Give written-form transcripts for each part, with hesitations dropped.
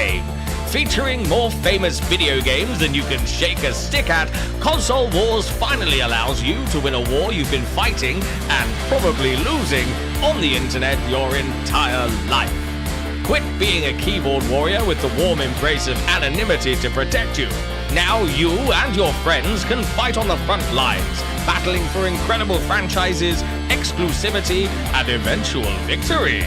game. Featuring more famous video games than you can shake a stick at, Console Wars finally allows you to win a war you've been fighting and probably losing on the internet your entire life. Quit being a keyboard warrior with the warm embrace of anonymity to protect you. Now you and your friends can fight on the front lines, battling for incredible franchises, exclusivity, and eventual victory.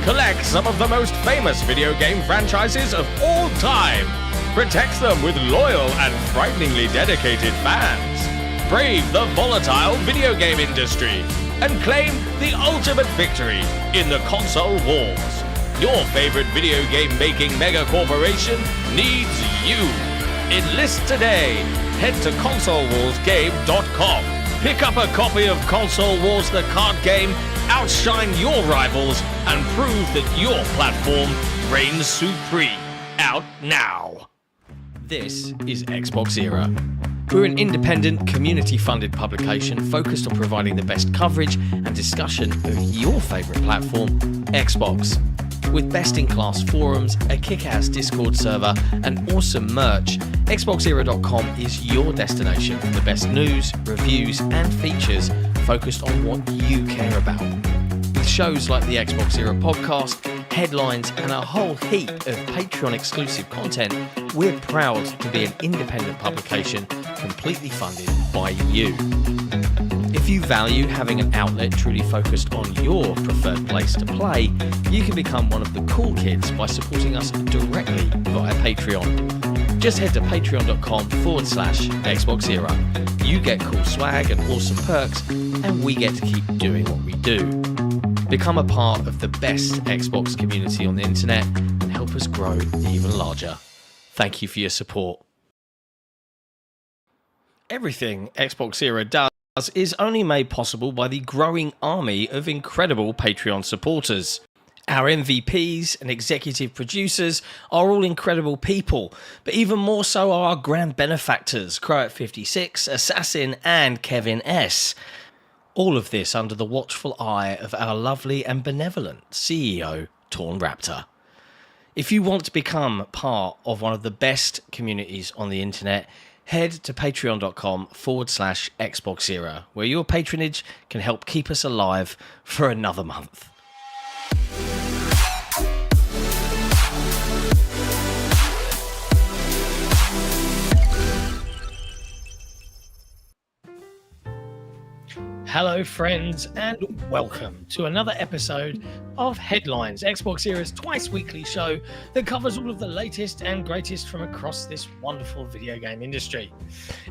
Collect some of the most famous video game franchises of all time. Protect them with loyal and frighteningly dedicated fans. Brave the volatile video game industry and claim the ultimate victory in the console wars. Your favorite video game making mega corporation needs you. Enlist today. Head to consolewarsgame.com. Pick up a copy of Console Wars the card game, outshine your rivals, and prove that your platform reigns supreme. Out now. This is XboxEra. We're an independent, community-funded publication focused on providing the best coverage and discussion of your favourite platform, Xbox. With best-in-class forums, a kick-ass Discord server, and awesome merch, XboxEra.com is your destination for the best news, reviews, and features focused on what you care about. With shows like the Xbox Era podcast, headlines, and a whole heap of Patreon-exclusive content, we're proud to be an independent publication completely funded by you. If you value having an outlet truly focused on your preferred place to play, you can become one of the cool kids by supporting us directly via Patreon. Just head to patreon.com/XboxEra. You get cool swag and awesome perks, and we get to keep doing what we do. Become a part of the best Xbox community on the internet and help us grow even larger. Thank you for your support. Everything XboxEra does is only made possible by the growing army of incredible Patreon supporters. Our MVPs and executive producers are all incredible people, but even more so are our grand benefactors, Croat56, Assassin, and Kevin S. All of this under the watchful eye of our lovely and benevolent CEO, Torn Raptor. If you want to become part of one of the best communities on the internet, head to patreon.com/XboxEra, where your patronage can help keep us alive for another month. Hello friends, and welcome to another episode of Headlines, XboxEra's twice-weekly show that covers all of the latest and greatest from across this wonderful video game industry.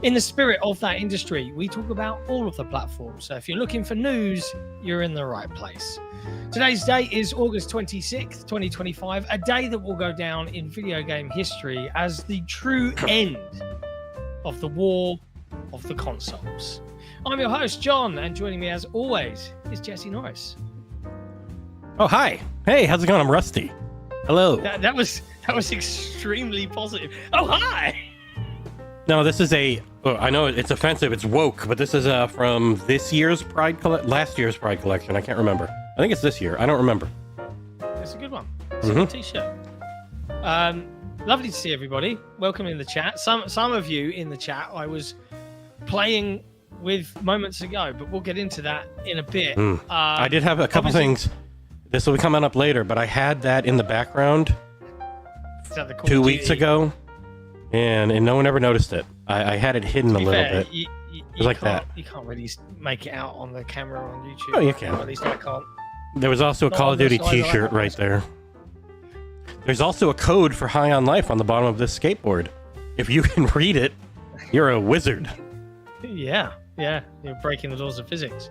In the spirit of that industry, we talk about all of the platforms, so if you're looking for news, you're in the right place. Today's date is August 26th, 2025, a day that will go down in video game history as the true end of the war of the consoles. I'm your host, John, and joining me as always is Jesse Norris. Oh, hi. Hey, how's it going? I'm Rusty. Hello. That was extremely positive. Oh, hi. No, this is I know it's offensive, it's woke, but this is from this year's last year's Pride collection. I can't remember. I think it's this year. I don't remember. It's a good one. It's a good t-shirt. Lovely to see everybody. Welcome in the chat. Some of you in the chat I was playing with moments ago, but we'll get into that in a bit. I did have a couple things. This will be coming up later, but I had that in the background 2 weeks ago, and no one ever noticed it. I had it hidden a little bit. You like that. You can't really make it out on the camera on YouTube. Oh, you can. Or at least I can't. There was also a Call of Duty t-shirt right there. There's also a code for High on Life on the bottom of this skateboard. If you can read it, you're a wizard. Yeah, you're breaking the laws of physics.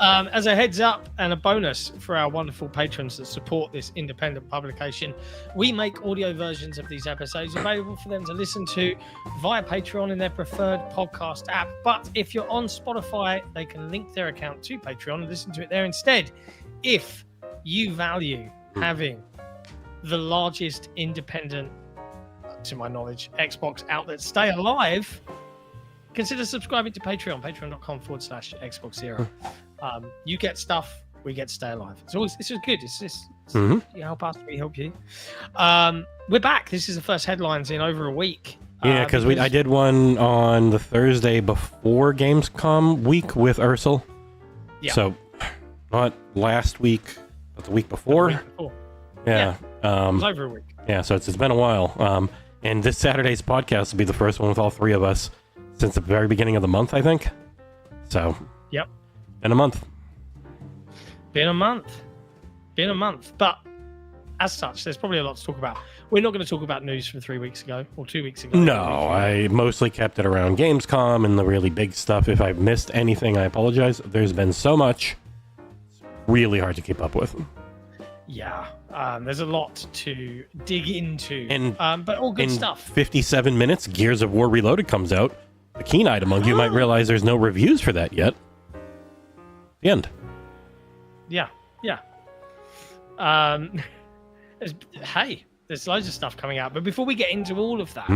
As a heads up and a bonus for our wonderful patrons that support this independent publication, we make audio versions of these episodes available for them to listen to via Patreon in their preferred podcast app. But if you're on Spotify, they can link their account to Patreon and listen to it there instead. If you value having the largest independent, to my knowledge, Xbox outlet stay alive, consider subscribing to Patreon, patreon.com/XboxEra. You get stuff we get to stay alive. It's just good. It's just Mhm. you help us, we help you. We're back. This is the first headlines in over a week. Yeah, because I did one on the Thursday before Gamescom week with Ursel. Yeah. So, not last week, but the week before. Yeah. It was over a week. Yeah, so it's been a while. And this Saturday's podcast will be the first one with all three of us since the very beginning of the month, I think. So, yep. Been a month. Been a month. But as such, there's probably a lot to talk about. We're not going to talk about news from 3 weeks ago or 2 weeks ago. No, I mostly kept it around Gamescom and the really big stuff. If I've missed anything, I apologize. There's been so much. It's really hard to keep up with. Yeah, there's a lot to dig into. And but all good stuff. 57 minutes, Gears of War Reloaded comes out. The keen-eyed among you might realize there's no reviews for that yet. The end. Yeah. Hey, there's loads of stuff coming out. But before we get into all of that,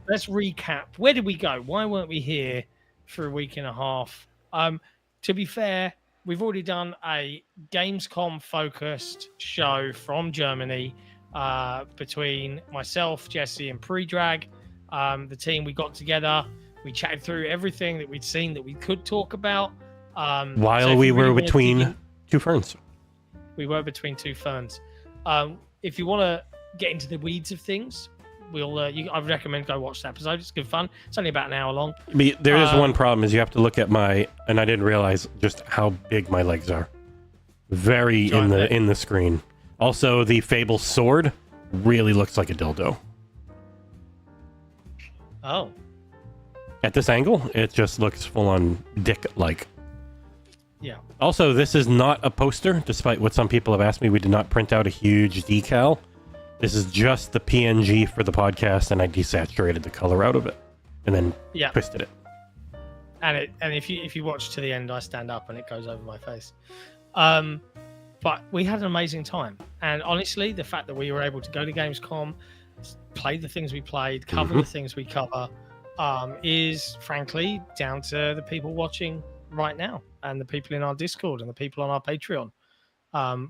let's recap. Where did we go? Why weren't we here for a week and a half? To be fair, we've already done a Gamescom-focused show from Germany between myself, Jesse, and Pre-Drag. The team, we got together. We chatted through everything that we'd seen that we could talk about. While we were between two ferns. We were between two ferns. If you want to get into the weeds of things, I would recommend go watch the episode. It's good fun. It's only about an hour long. There is one problem, is you have to look at and I didn't realize just how big my legs are. Very in the screen. Also, the Fable sword really looks like a dildo. Oh. At this angle, it just looks full on dick-like. Yeah. Also, this is not a poster, despite what some people have asked me. We did not print out a huge decal. This is just the PNG for the podcast, and I desaturated the color out of it, and then twisted it. And if you watch to the end, I stand up and it goes over my face. But we had an amazing time, and honestly, the fact that we were able to go to Gamescom, play the things we played, cover the things we cover, is frankly down to the people watching right now, and the people in our Discord, and the people on our Patreon.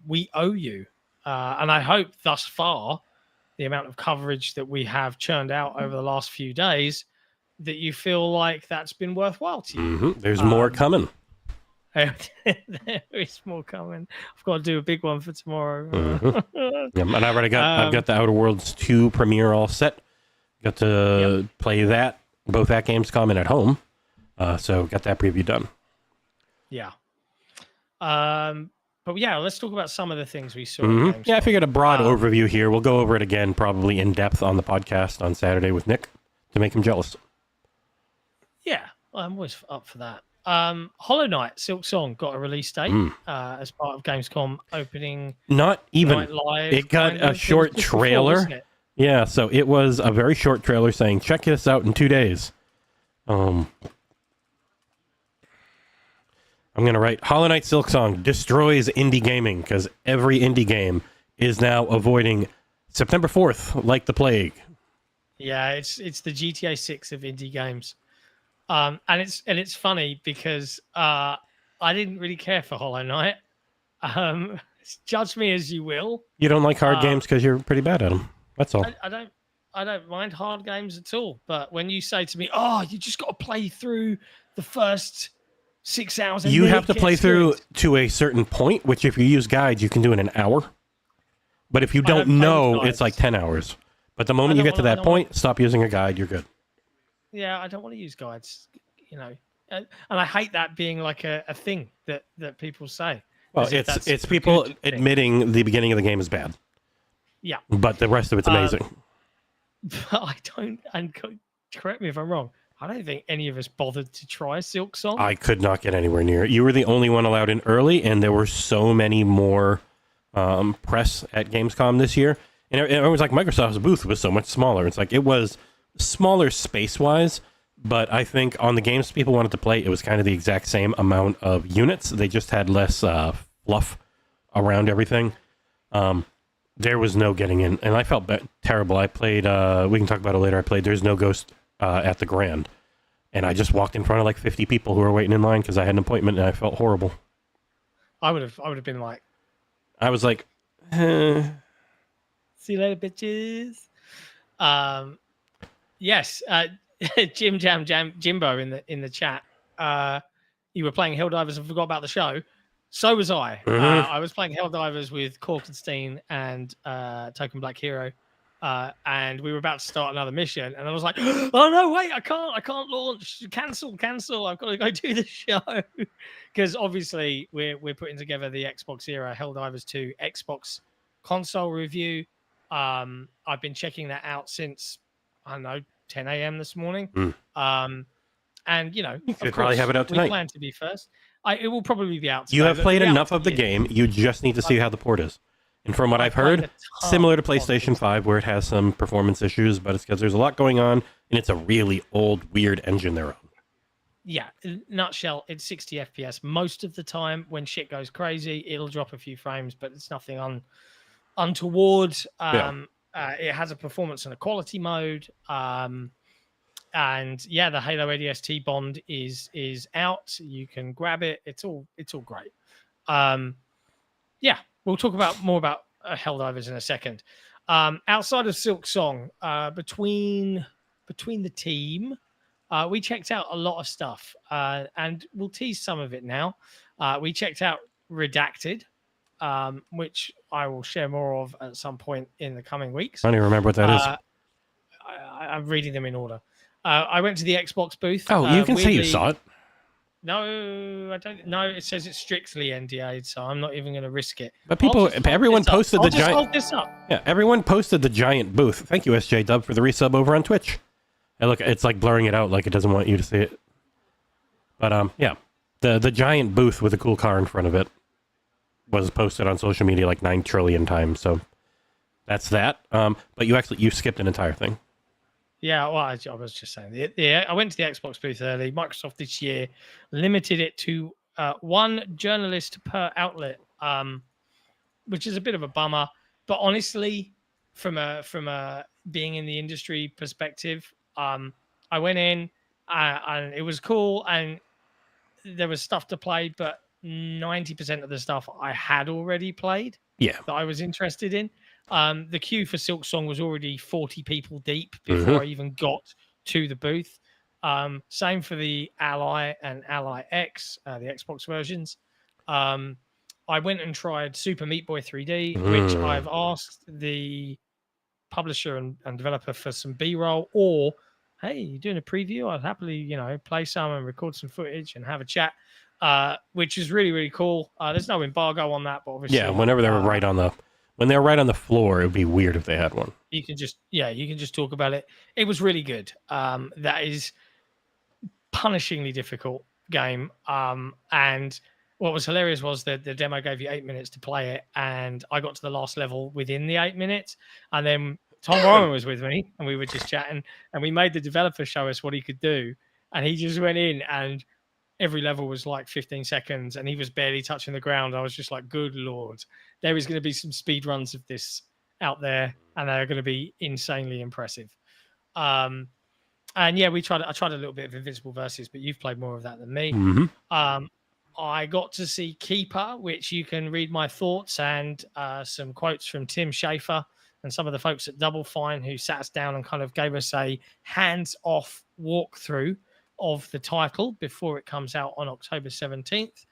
We owe you. And I hope thus far, the amount of coverage that we have churned out over the last few days, that you feel like that's been worthwhile to you. There's more coming. There is more coming. I've got to do a big one for tomorrow. And I already I've got the Outer Worlds 2 premiere all set. Got to play that both at Gamescom and at home. So got that preview done. Yeah. But yeah, let's talk about some of the things we saw. Yeah, I figured a broad overview here. We'll go over it again, probably in depth on the podcast on Saturday with Nick to make him jealous. Yeah, I'm always up for that. Hollow Knight Silksong got a release date as part of Gamescom opening. Not even. Night Live, it got a short trailer. Before, yeah, so it was a very short trailer saying, check this out in 2 days. I'm going to write, Hollow Knight Silksong destroys indie gaming, because every indie game is now avoiding September 4th like the plague. Yeah, it's the GTA 6 of indie games. And it's funny because I didn't really care for Hollow Knight. Judge me as you will. You don't like hard games because you're pretty bad at them. That's all. I don't mind hard games at all. But when you say to me, "Oh, you just got to play through the first 6 hours," you have to play through to a certain point, which if you use guides, you can do in an hour. But if you don't know, it's like 10 hours. But the moment you get to that point, stop using a guide, you're good. Yeah, I don't want to use guides, and I hate that being like a thing that people say. Well, it's people admitting the beginning of the game is bad. Yeah, but the rest of it's amazing. But I don't, and correct me if I'm wrong, I don't think any of us bothered to try Silksong. I could not get anywhere near it. You were the only one allowed in early, and there were so many more press at Gamescom this year. And it was like Microsoft's booth was so much smaller. It's like it was smaller space-wise, but I think on the games people wanted to play, it was kind of the exact same amount of units. They just had less fluff around everything. There was no getting in, and I felt terrible. I played, we can talk about it later, I played There's No Ghost at the Grand, and I just walked in front of like 50 people who were waiting in line because I had an appointment, and I felt horrible. I would have been like, I was like, see you later, bitches. Yes, Jimbo in the chat. You were playing Helldivers and forgot about the show. So was I. I was playing Helldivers with Corkenstein and Token Black Hero, and we were about to start another mission. And I was like, "Oh no, wait! I can't launch. Cancel. I've got to go do the show." Because obviously we're putting together the XboxEra Helldivers 2 Xbox console review. I've been checking that out since, I don't know, 10 a.m. this morning. And you know, could probably have it out tonight. We plan to be first. It will probably be out today. You have played enough of the game. You just need to see how the port is. And from what I've heard, similar to PlayStation 5, where it has some performance issues, but it's because there's a lot going on, and it's a really old, weird engine they're on. Yeah, in a nutshell, it's 60 FPS. Most of the time, when shit goes crazy, it'll drop a few frames, but it's nothing untoward. It has a performance and a quality mode. And yeah, the Halo ADST bond is out. You can grab it. It's all great. Yeah, we'll talk more about Helldivers in a second. Outside of Silksong, between the team, we checked out a lot of stuff, and we'll tease some of it now. We checked out Redacted, which I will share more of at some point in the coming weeks. I don't even remember what that is. I'm reading them in order. I went to the Xbox booth. Oh, you can say you saw it. No, I don't. No, it says it's strictly NDA'd, so I'm not even going to risk it. But everyone posted the giant. Hold this up. Yeah, everyone posted the giant booth. Thank you, SJ Dub, for the resub over on Twitch. And look, it's like blurring it out, like it doesn't want you to see it. But yeah, the giant booth with a cool car in front of it was posted on social media like 9 trillion times. So that's that. But you skipped an entire thing. Yeah, well, I was just saying. Yeah, I went to the Xbox booth early. Microsoft this year limited it to one journalist per outlet, which is a bit of a bummer. But honestly, from a being in the industry perspective, I went in and it was cool, and there was stuff to play, but 90% of the stuff I had already played. Yeah, that I was interested in. The queue for Silksong was already 40 people deep before I even got to the booth. Same for the Ally and Ally X, the Xbox versions. I went and tried Super Meat Boy 3D, which I've asked the publisher and developer for some B-roll, or, hey, you're doing a preview? I'd happily, play some and record some footage and have a chat, which is really, really cool. There's no embargo on that, but obviously... Yeah, whenever they were when they're right on the floor, it would be weird if they had one. You can just talk about it. It was really good. That is punishingly difficult game. And what was hilarious was that the demo gave you 8 minutes to play it, and I got to the last level within the 8 minutes. And then Tom Warren was with me, and we were just chatting, and we made the developer show us what he could do. And he just went in, and every level was like 15 seconds, and he was barely touching the ground. I was just like, good Lord. There is going to be some speed runs of this out there, and they're going to be insanely impressive. And yeah, I tried a little bit of Invincible Versus, but you've played more of that than me. I got to see Keeper, which you can read my thoughts and some quotes from Tim Schafer and some of the folks at Double Fine who sat us down and kind of gave us a hands-off walkthrough of the title before it comes out on October 17th.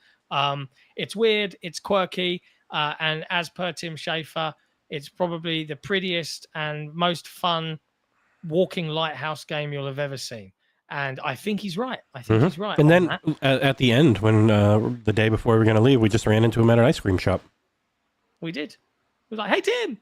It's weird, it's quirky, and as per Tim Schafer, it's probably the prettiest and most fun walking lighthouse game you'll have ever seen. And I think he's right. He's right. And then at the end, when the day before we were going to leave, we just ran into him at an ice cream shop. We did. We were like, hey, Tim.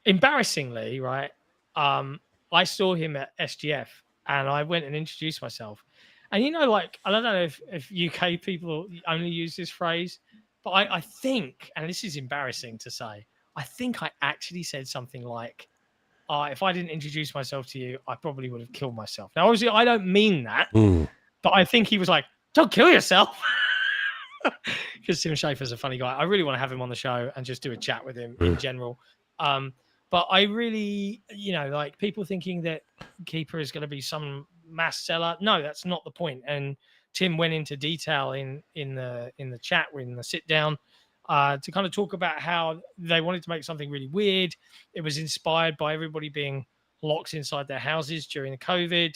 Embarrassingly, right, I saw him at SGF, and I went and introduced myself. And, I don't know if UK people only use this phrase, but I think, and this is embarrassing to say, I think I actually said something like, if I didn't introduce myself to you, I probably would have killed myself. Now, obviously, I don't mean that, but I think he was like, don't kill yourself. Because Tim Schafer's a funny guy. I really want to have him on the show and just do a chat with him in general. But I really, people thinking that Keeper is going to be some mass seller. No, that's not the point. And Tim went into detail in the chat, in the sit down, to kind of talk about how they wanted to make something really weird. It was inspired by everybody being locked inside their houses during the COVID.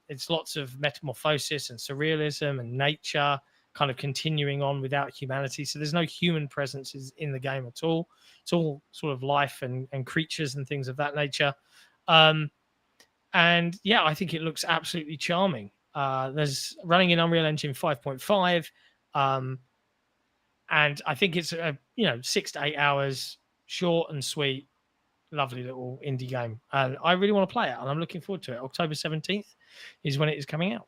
It's lots of metamorphosis and surrealism and nature kind of continuing on without humanity. So there's no human presences in the game at all. It's all sort of life and creatures and things of that nature. And yeah, I think it looks absolutely charming. There's running in Unreal Engine 5.5. And I think it's 6 to 8 hours, short and sweet, lovely little indie game. And I really want to play it, and I'm looking forward to it. October 17th is when it is coming out.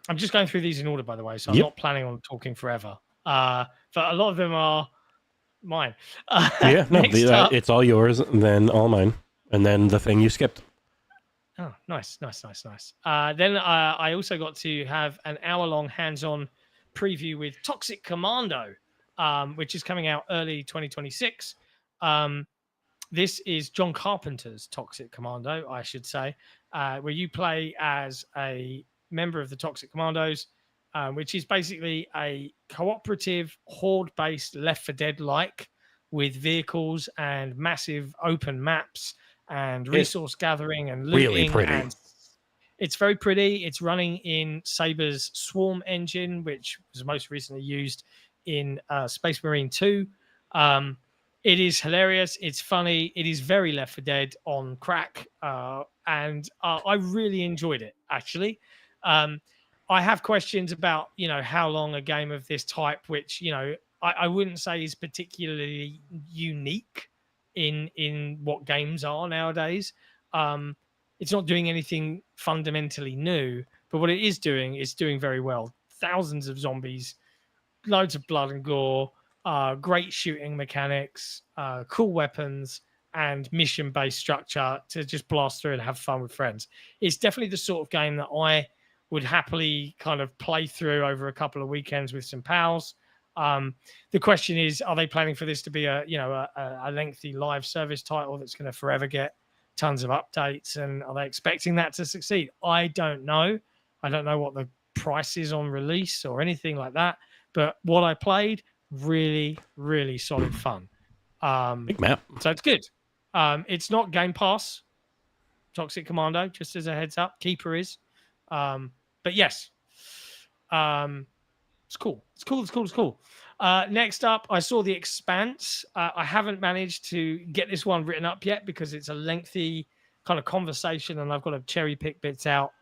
I'm just going through these in order, by the way, so I'm not planning on talking forever. But a lot of them are mine. It's all yours, and then all mine, and then the thing you skipped. Oh, nice. Then I also got to have an hour-long hands-on preview with Toxic Commando, which is coming out early 2026. This is John Carpenter's Toxic Commando, I should say, where you play as a member of the Toxic Commandos, which is basically a cooperative, horde-based Left 4 Dead-like with vehicles and massive open maps and resource gathering and looting. Really pretty. And it's very pretty. It's running in Saber's Swarm engine, which was most recently used in Space Marine 2. It is hilarious. It's funny. It is very Left 4 Dead on crack. And I really enjoyed it, actually. I have questions about, how long a game of this type, which, I wouldn't say is particularly unique in what games are nowadays. It's not doing anything fundamentally new, but what it is doing very well. Thousands of zombies, loads of blood and gore, great shooting mechanics, cool weapons, and mission-based structure to just blast through and have fun with friends. It's definitely the sort of game that I would happily kind of play through over a couple of weekends with some pals. The question is, are they planning for this to be a lengthy live service title that's going to forever get tons of updates, and are they expecting that to succeed? I don't know. I don't know what the price is on release or anything like that, but what I played, really, really solid fun. Big map. So it's good. It's not Game Pass, Toxic Commando, just as a heads up. Keeper is. But yes, it's cool. It's cool. Next up, I saw The Expanse. I haven't managed to get this one written up yet because it's a lengthy kind of conversation and I've got to cherry pick bits out.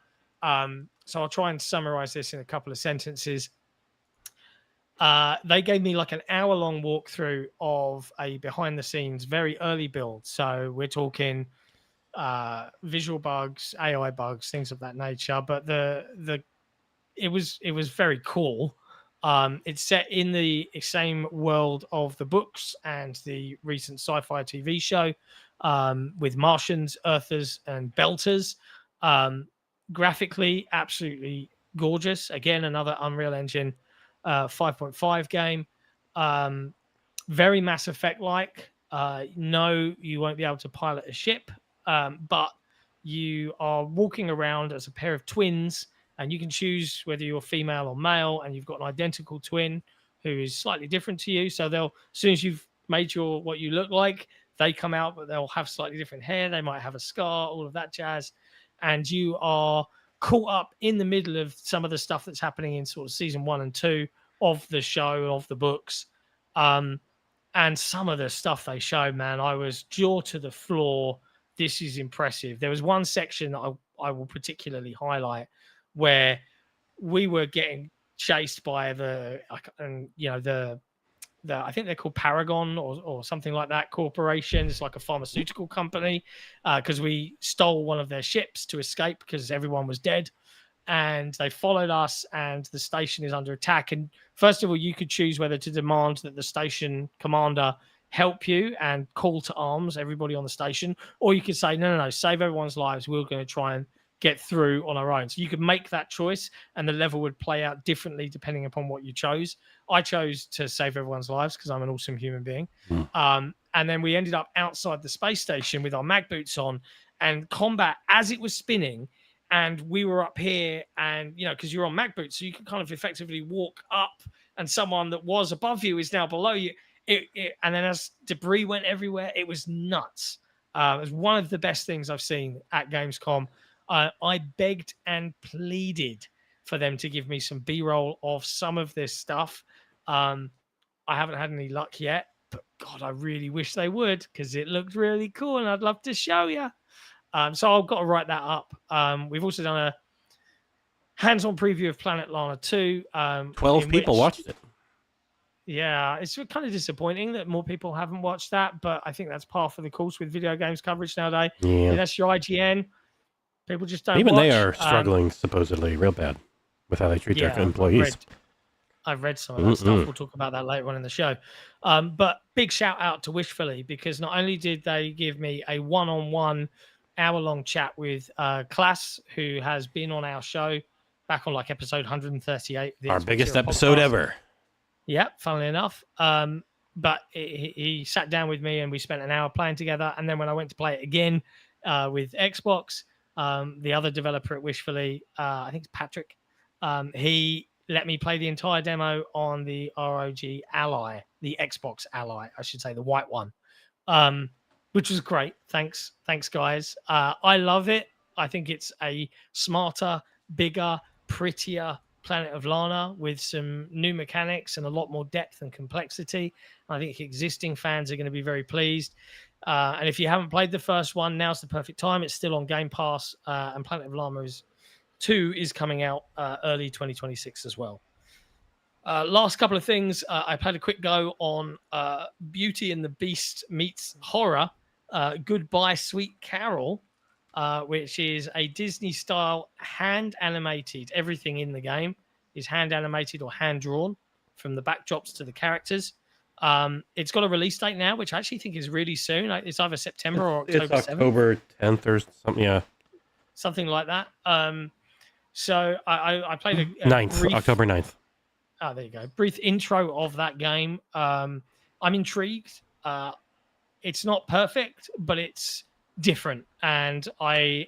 So I'll try and summarize this in a couple of sentences. They gave me like an hour-long walkthrough of a behind-the-scenes, very early build. So we're talking visual bugs, AI bugs, things of that nature. But it was very cool. It's set in the same world of the books and the recent sci-fi TV show with Martians, Earthers, and Belters. Graphically, absolutely gorgeous. Again, another Unreal Engine 5.5 game. Very Mass Effect-like. No, you won't be able to pilot a ship, but you are walking around as a pair of twins, and you can choose whether you're female or male, and you've got an identical twin who is slightly different to you. So as soon as you've made what you look like, they come out, but they'll have slightly different hair. They might have a scar, all of that jazz. And you are caught up in the middle of some of the stuff that's happening in sort of season 1 and 2 of the show, of the books. And some of the stuff they showed, man, I was jaw to the floor. This is impressive. There was one section that I will particularly highlight where we were getting chased by I think they're called Paragon or something like that corporation. It's like a pharmaceutical company because we stole one of their ships to escape because everyone was dead. And they followed us, and the station is under attack. And first of all, you could choose whether to demand that the station commander help you and call to arms everybody on the station, or you could say, no, save everyone's lives. We're going to try and get through on our own. So you could make that choice, and the level would play out differently depending upon what you chose. I chose to save everyone's lives because I'm an awesome human being. And then we ended up outside the space station with our mag boots on, and combat, as it was spinning, and we were up here, and because you're on Mac boots, so you can kind of effectively walk up, and someone that was above you is now below you. And then as debris went everywhere, it was nuts. It was one of the best things I've seen at Gamescom. I begged and pleaded for them to give me some B-roll of some of this stuff. I haven't had any luck yet, but God, I really wish they would, because it looked really cool and I'd love to show you. So I've got to write that up. We've also done a hands-on preview of Planet Lana 2. 12 people watched it. Yeah, it's kind of disappointing that more people haven't watched that, but I think that's par for the course with video games coverage nowadays. Yeah. That's your IGN. People just don't Even watch. they are struggling supposedly real bad with how they treat their employees. I've read some of that stuff. We'll talk about that later on in the show. But big shout out to Wishfully, because not only did they give me a one-on-one hour-long chat with Klaas, who has been on our show back on like episode 138. Our biggest episode ever. Yeah, funnily enough. But he sat down with me and we spent an hour playing together. And then when I went to play it again with Xbox, the other developer at Wishfully, I think it's Patrick, he let me play the entire demo on the ROG Ally, the Xbox Ally, I should say, the white one, which was great. Thanks, guys. I love it. I think it's a smarter, bigger, prettier Planet of Lana with some new mechanics and a lot more depth and complexity. I think existing fans are going to be very pleased. And if you haven't played the first one, now's the perfect time. It's still on Game Pass, and Planet of Lana 2 is coming out early 2026 as well. Last couple of things. I've had a quick go on Beauty and the Beast meets horror. Goodbye, Sweet Carol. Which is a Disney-style hand-animated. Everything in the game is hand-animated or hand-drawn, from the backdrops to the characters. It's got a release date now, which I actually think is really soon. It's either September or October 7th. It's October 10th or something, yeah. Something like that. So I played a 9th, brief, October 9th. Oh, there you go. Brief intro of that game. I'm intrigued. It's not perfect, but it's different, and when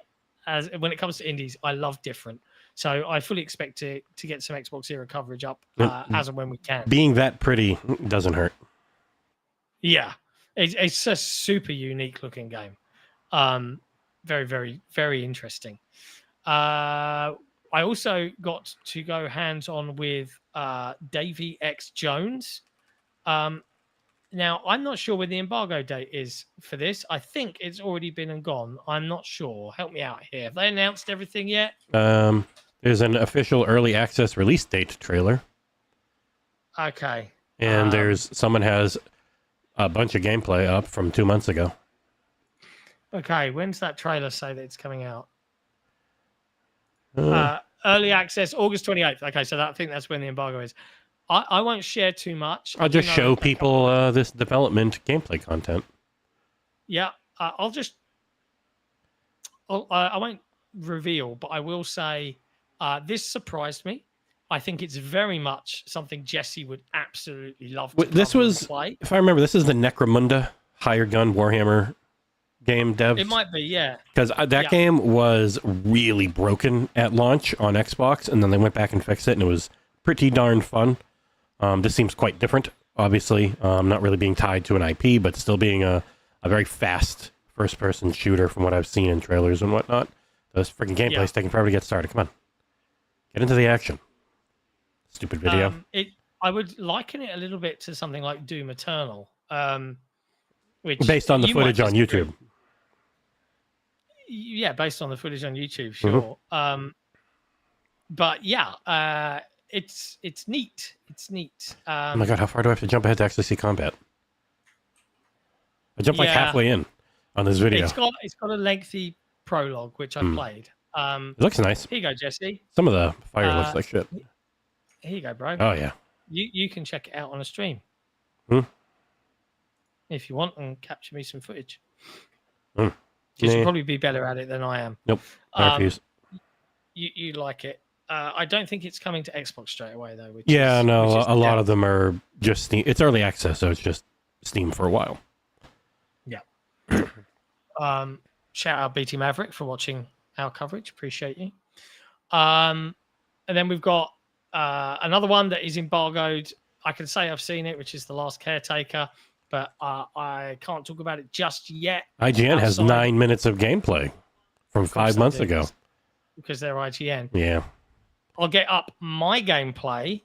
it comes to indies, I love different. So I fully expect to get some XboxEra coverage up as and when we can. Being that pretty doesn't hurt. Yeah, it's a super unique looking game. Very, very, very interesting. I also got to go hands on with Davy X Jones. Now, I'm not sure when the embargo date is for this. I think it's already been and gone. I'm not sure. Help me out here. Have they announced everything yet? There's an official early access release date trailer. Okay. And someone has a bunch of gameplay up from 2 months ago. Okay. When's that trailer say that it's coming out? Early access, August 28th. Okay, so I think that's when the embargo is. I won't share too much. I'll just show people this development gameplay content. Yeah, I won't reveal, but I will say this surprised me. I think it's very much something Jesse would absolutely love to play. If I remember, this is the Necromunda Higher Gun Warhammer game devs. It might be, yeah. Because that game was really broken at launch on Xbox, and then they went back and fixed it, and it was pretty darn fun. This seems quite different, obviously. Not really being tied to an IP, but still being a very fast first-person shooter from what I've seen in trailers and whatnot. Those freaking gameplay's taking forever to get started. Come on. Get into the action. Stupid video. I would liken it a little bit to something like Doom Eternal. Which based on the footage on YouTube. Yeah, based on the footage on YouTube, sure. Mm-hmm. But yeah, it's neat. It's neat. Oh my god, how far do I have to jump ahead to actually see combat? I jumped like halfway in on this video. It's got a lengthy prologue, which I've played. It looks nice. Here you go, Jesse. Some of the fire looks like shit. Here you go, bro. Oh yeah. You can check it out on a stream. If you want, and capture me some footage. Because you'll probably be better at it than I am. Nope. I refuse. You like it. I don't think it's coming to Xbox straight away, though. A lot of them are just Steam. It's early access, so it's just Steam for a while. Yeah. Shout out BT Maverick for watching our coverage. Appreciate you. And then we've got another one that is embargoed. I can say I've seen it, which is The Last Caretaker, but I can't talk about it just yet. IGN has 9 minutes of gameplay from 5 months ago. Because they're IGN. Yeah. I'll get up my gameplay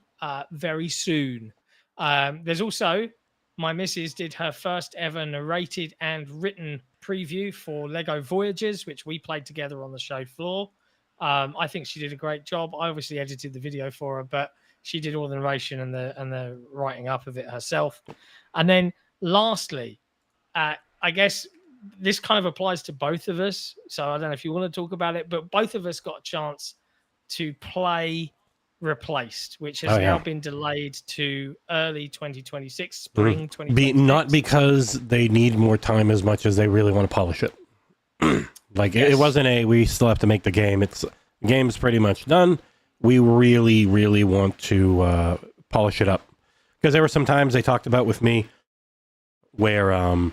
very soon. There's also, my missus did her first ever narrated and written preview for Lego Voyagers, which we played together on the show floor. I think she did a great job. I obviously edited the video for her, but she did all the narration and the writing up of it herself. And then lastly, I guess this kind of applies to both of us. So I don't know if you want to talk about it, but both of us got a chance to play Replaced, which has now been delayed to early 2026, spring 2026. Not because they need more time as much as they really want to polish it. It wasn't we still have to make the game. The game's pretty much done. We really, really want to polish it up. Because there were some times they talked about with me where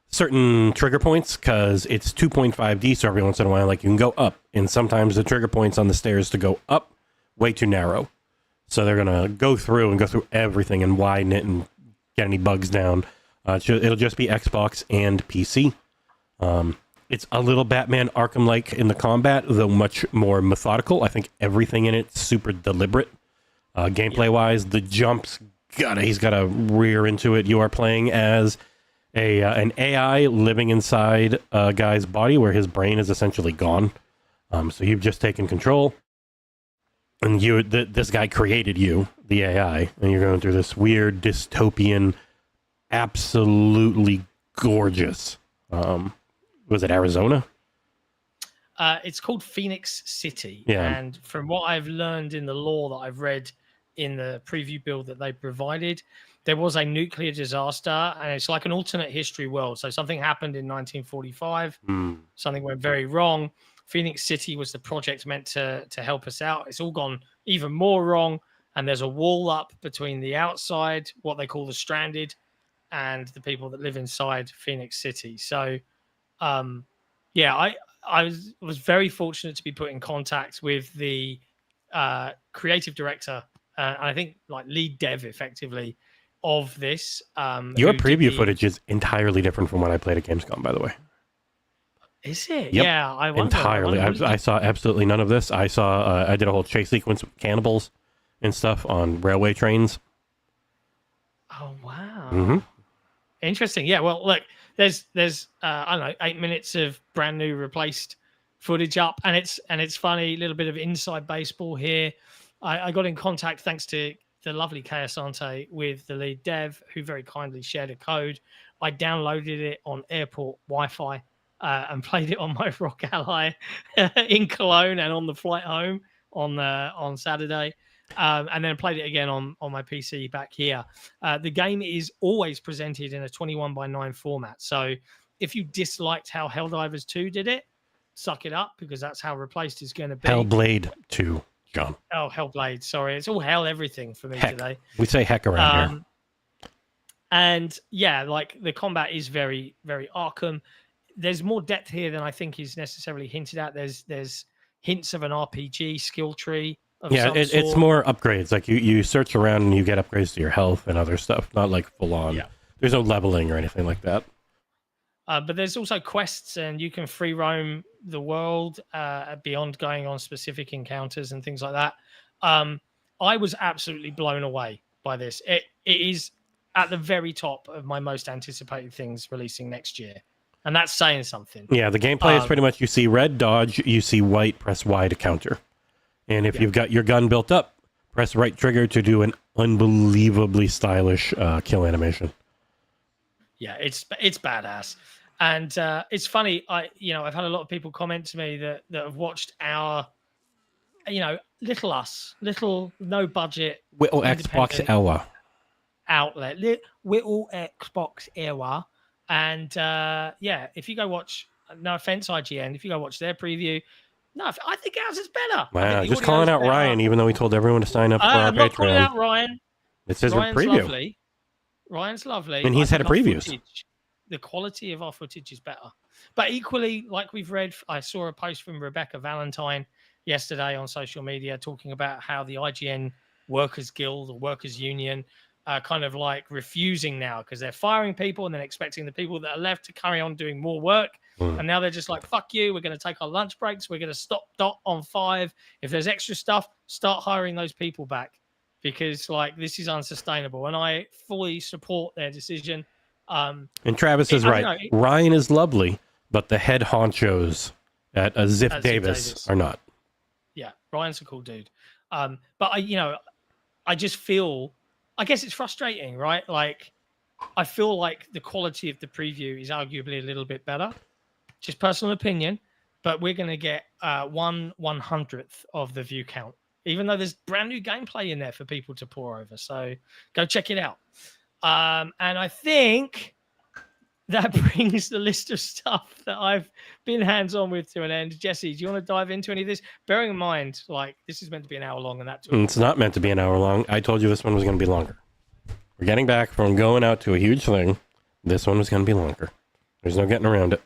certain trigger points, because it's 2.5D, so every once in a while, you can go up. And sometimes the trigger points on the stairs to go up, way too narrow. So they're going to go through everything and widen it and get any bugs down. It'll just be Xbox and PC. It's a little Batman Arkham-like in the combat, though much more methodical. I think everything in it's super deliberate. Gameplay-wise, the jumps, he's got to rear into it. You are playing as an AI living inside a guy's body where his brain is essentially gone. So you've just taken control. And this guy created you, the AI, and you're going through this weird dystopian, absolutely gorgeous. Was it Arizona? It's called Phoenix City. Yeah. And from what I've learned in the lore that I've read in the preview build that they provided, there was a nuclear disaster, and it's like an alternate history world. So something happened in 1945. Something went very wrong. Phoenix City was the project meant to help us out. It's all gone even more wrong, and there's a wall up between the outside, what they call the stranded, and the people that live inside Phoenix City. So, I was very fortunate to be put in contact with the creative director, and I think lead dev effectively of this. Your preview footage is entirely different from what I played at Gamescom, by the way. Is it? Yep. Yeah, I wonder. Entirely. I saw absolutely none of this. I did a whole chase sequence with cannibals and stuff on railway trains. Oh wow. Mm-hmm. Interesting. Yeah. Well, look, there's I don't know, 8 minutes of brand new Replaced footage up, and it's funny. A little bit of inside baseball here. I got in contact thanks to the lovely Kay Asante with the lead dev, who very kindly shared a code. I downloaded it on airport Wi-Fi. And played it on my Rock Ally in Cologne and on the flight home on Saturday, and then played it again on my PC back here. The game is always presented in a 21:9 format. So if you disliked how Helldivers 2 did it, suck it up, because that's how Replaced is going to be. Hellblade 2, John. Oh, Hellblade. Sorry, it's all hell everything for me today. We say heck around here. And yeah, the combat is very, very Arkham. There's more depth here than I think is necessarily hinted at. There's hints of an RPG skill tree. It's more upgrades. You search around and you get upgrades to your health and other stuff. Not full on. Yeah. There's no leveling or anything like that. But there's also quests, and you can free roam the world beyond going on specific encounters and things like that. I was absolutely blown away by this. It is at the very top of my most anticipated things releasing next year. And that's saying something. Yeah, the gameplay is pretty much you see red, dodge, you see white, press Y to counter. And if you've got your gun built up, press right trigger to do an unbelievably stylish kill animation. Yeah, it's badass. And it's funny, I've had a lot of people comment to me that have watched our, little no budget. Little XboxEra outlet. Little XboxEra. And if you go watch, no offense, IGN, if you go watch their preview, I think ours is better. Wow, just calling out Ryan, even though we told everyone to sign up for our Patreon. I'm not calling out Ryan. It says Ryan's preview. Lovely. Ryan's lovely. And he's had a previews. The quality of our footage is better. But equally, like we've read, I saw a post from Rebecca Valentine yesterday on social media talking about how the IGN Workers Guild or Workers Union are kind of like refusing now because they're firing people and then expecting the people that are left to carry on doing more work. And now they're just like, fuck you, we're going to take our lunch breaks. We're going to stop dot on 5. If there's extra stuff, start hiring those people back because like this is unsustainable. And I fully support their decision. And Travis is right. Ryan is lovely, but the head honchos at Ziff Davis are not. Yeah, Ryan's a cool dude. But I just feel, I guess it's frustrating, right? Like, I feel like the quality of the preview is arguably a little bit better. Just personal opinion, but we're going to get 1/100th of the view count, even though there's brand new gameplay in there for people to pour over. So go check it out. And I think that brings the list of stuff that I've been hands-on with to an end. Jesse, do you want to dive into any of this? Bearing in mind, like, this is meant to be an hour long and that took... It's not meant to be an hour long. I told you this one was going to be longer. We're getting back from going out to a huge thing. This one was going to be longer. There's no getting around it.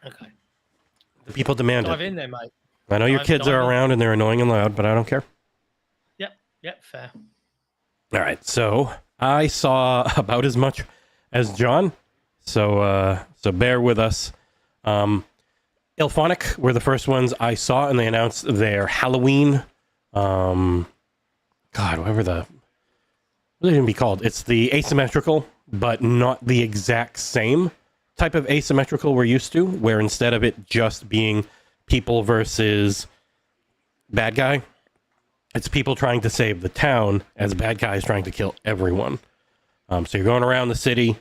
Okay. The people demand dive it. In there, mate. I know your kids are around and they're annoying and loud, but I don't care. Yep, fair. All right, so I saw about as much as John, so bear with us. Ilphonic were the first ones I saw, and they announced their Halloween. Whatever what would it even be called? It's the asymmetrical, but not the exact same type of asymmetrical we're used to, where instead of it just being people versus bad guy, it's people trying to save the town as bad guys trying to kill everyone. So you're going around the city.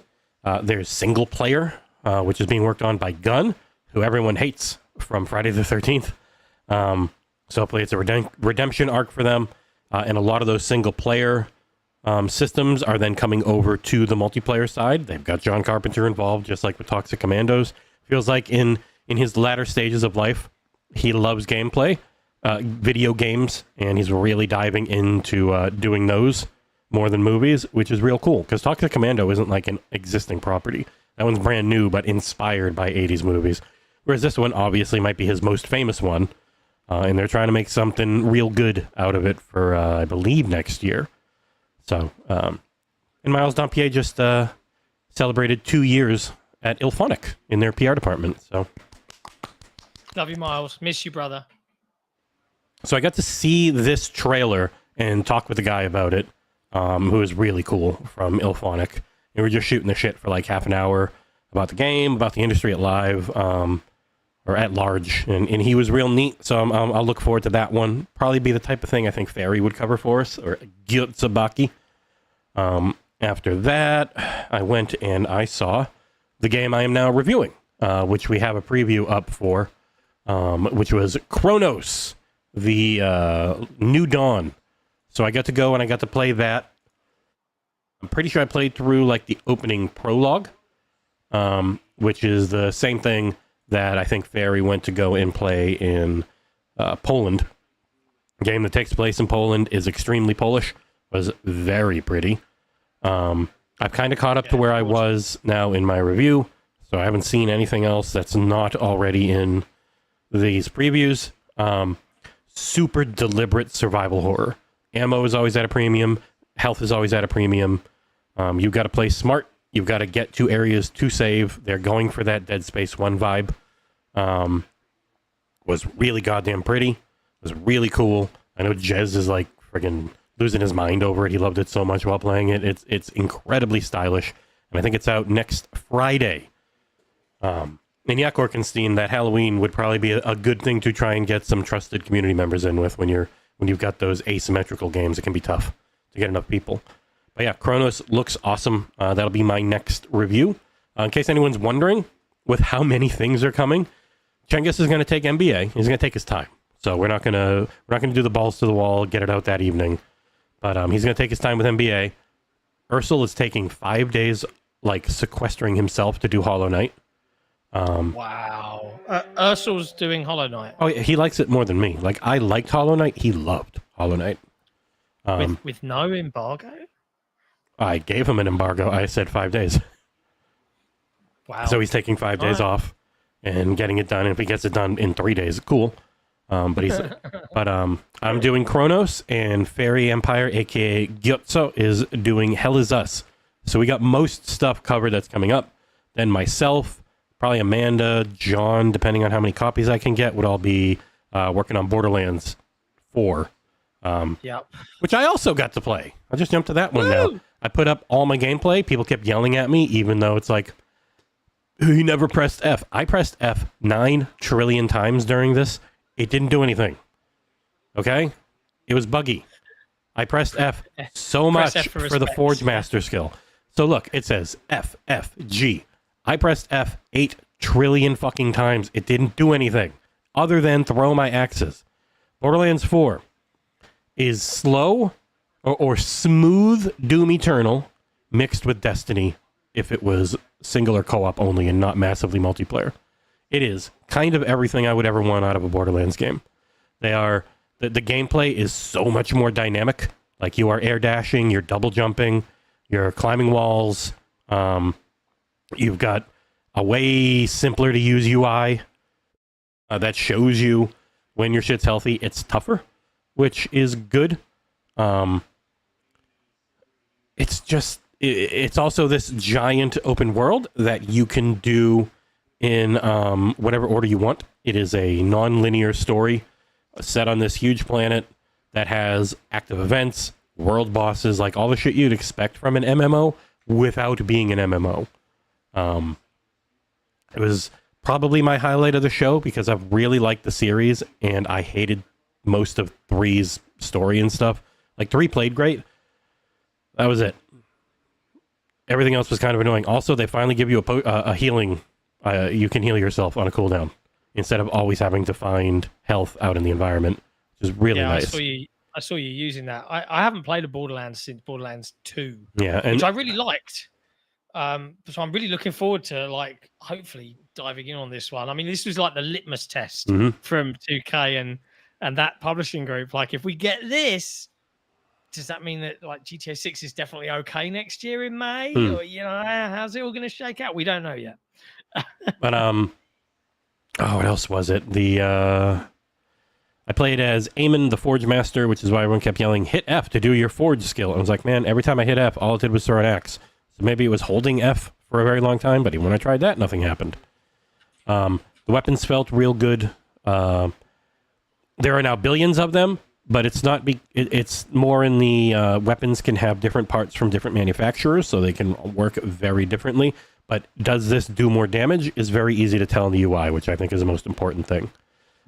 There's single player, which is being worked on by Gunn, who everyone hates from Friday the 13th. So hopefully it's a redemption arc for them. And a lot of those single player systems are then coming over to the multiplayer side. They've got John Carpenter involved, just like with Toxic Commandos. Feels like in his latter stages of life, he loves gameplay, video games, and he's really diving into doing those more than movies, which is real cool, because Toxic Commando isn't like an existing property. That one's brand new, but inspired by 80s movies. Whereas this one obviously might be his most famous one, and they're trying to make something real good out of it for, I believe, next year. So, and Miles Dampier just celebrated 2 years at Ilphonic in their PR department. So, love you, Miles. Miss you, brother. So I got to see this trailer and talk with the guy about it, who is really cool from Ilphonic. And we were just shooting the shit for like half an hour about the game, about the industry at live, or at large, and he was real neat. So I'll look forward to that one. Probably be the type of thing I think Ferry would cover for us, or Gyutsabaki. After that, I went and I saw the game I am now reviewing, which we have a preview up for, which was Chronos, the New Dawn. So I got to go and I got to play that. I'm pretty sure I played through like the opening prologue, which is the same thing that I think Ferry went to go and play in Poland. A game that takes place in Poland is extremely Polish, was very pretty. I've kind of caught up to where I was now in my review, so I haven't seen anything else that's not already in these previews. Super deliberate survival horror. Ammo is always at a premium. Health is always at a premium. You've got to play smart. You've got to get to areas to save. They're going for that Dead Space 1 vibe. Was really goddamn pretty. Was really cool. I know Jez is like friggin' losing his mind over it. He loved it so much while playing it. It's incredibly stylish. And I think it's out next Friday. And yeah, Korkenstein, that Halloween would probably be a good thing to try and get some trusted community members in with when you've got those asymmetrical games. It can be tough to get enough people. But yeah, Chronos looks awesome. That'll be my next review. In case anyone's wondering, with how many things are coming, Cengiz is going to take NBA. He's going to take his time. So we're not going to do the balls to the wall, get it out that evening. But he's going to take his time with NBA. Ursel is taking 5 days, like sequestering himself to do Hollow Knight. Wow. Ursel's doing Hollow Knight. Oh, yeah, he likes it more than me. Like, I liked Hollow Knight. He loved Hollow Knight. With no embargo? I gave him an embargo. I said 5 days. Wow. So he's taking 5 days off and getting it done. And if he gets it done in 3 days, cool. But I'm doing Kronos, and Fairy Empire, aka Gyotso, is doing Hell Is Us. So we got most stuff covered that's coming up. Then myself, probably Amanda, John, depending on how many copies I can get, would all be working on Borderlands 4. Which I also got to play. I'll just jump to that one now. I put up all my gameplay. People kept yelling at me, even though it's like, you never pressed F. I pressed F 9 trillion times during this. It didn't do anything. Okay? It was buggy. I pressed F so much for the Forge Master skill. So look, it says F, F, G. I pressed F 8 trillion fucking times. It didn't do anything other than throw my axes. Borderlands 4 is slow or smooth Doom Eternal mixed with Destiny if it was single or co-op only and not massively multiplayer. It is kind of everything I would ever want out of a Borderlands game. They are the gameplay is so much more dynamic. Like you are air dashing, you're double jumping, you're climbing walls. You've got a way simpler to use UI that shows you when your shit's healthy. It's tougher, which is good. It's also this giant open world that you can do in whatever order you want. It is a non-linear story set on this huge planet that has active events, world bosses, like all the shit you'd expect from an MMO without being an MMO. It was probably my highlight of the show because I've really liked the series and I hated most of 3's story and stuff. Like 3 played great. That was it. Everything else was kind of annoying. Also, they finally give you a healing. You can heal yourself on a cooldown instead of always having to find health out in the environment, which is really nice. I saw you using that. I haven't played a Borderlands since Borderlands 2, yeah, which I really liked. So I'm really looking forward to hopefully diving in on this one. I mean, this was like the litmus test from 2K and that publishing group. Like, if we get this, does that mean that GTA 6 is definitely okay next year in May? Or how's it all going to shake out? We don't know yet. But what else was it? I played as Eamon the Forge Master, which is why everyone kept yelling, hit F to do your Forge skill. I was like, man, every time I hit F, all it did was throw an axe. So maybe it was holding F for a very long time, but when I tried that, nothing happened. The weapons felt real good. There are now billions of them, but it's not. It's more in the weapons can have different parts from different manufacturers, so they can work very differently. But does this do more damage is very easy to tell in the UI, which I think is the most important thing.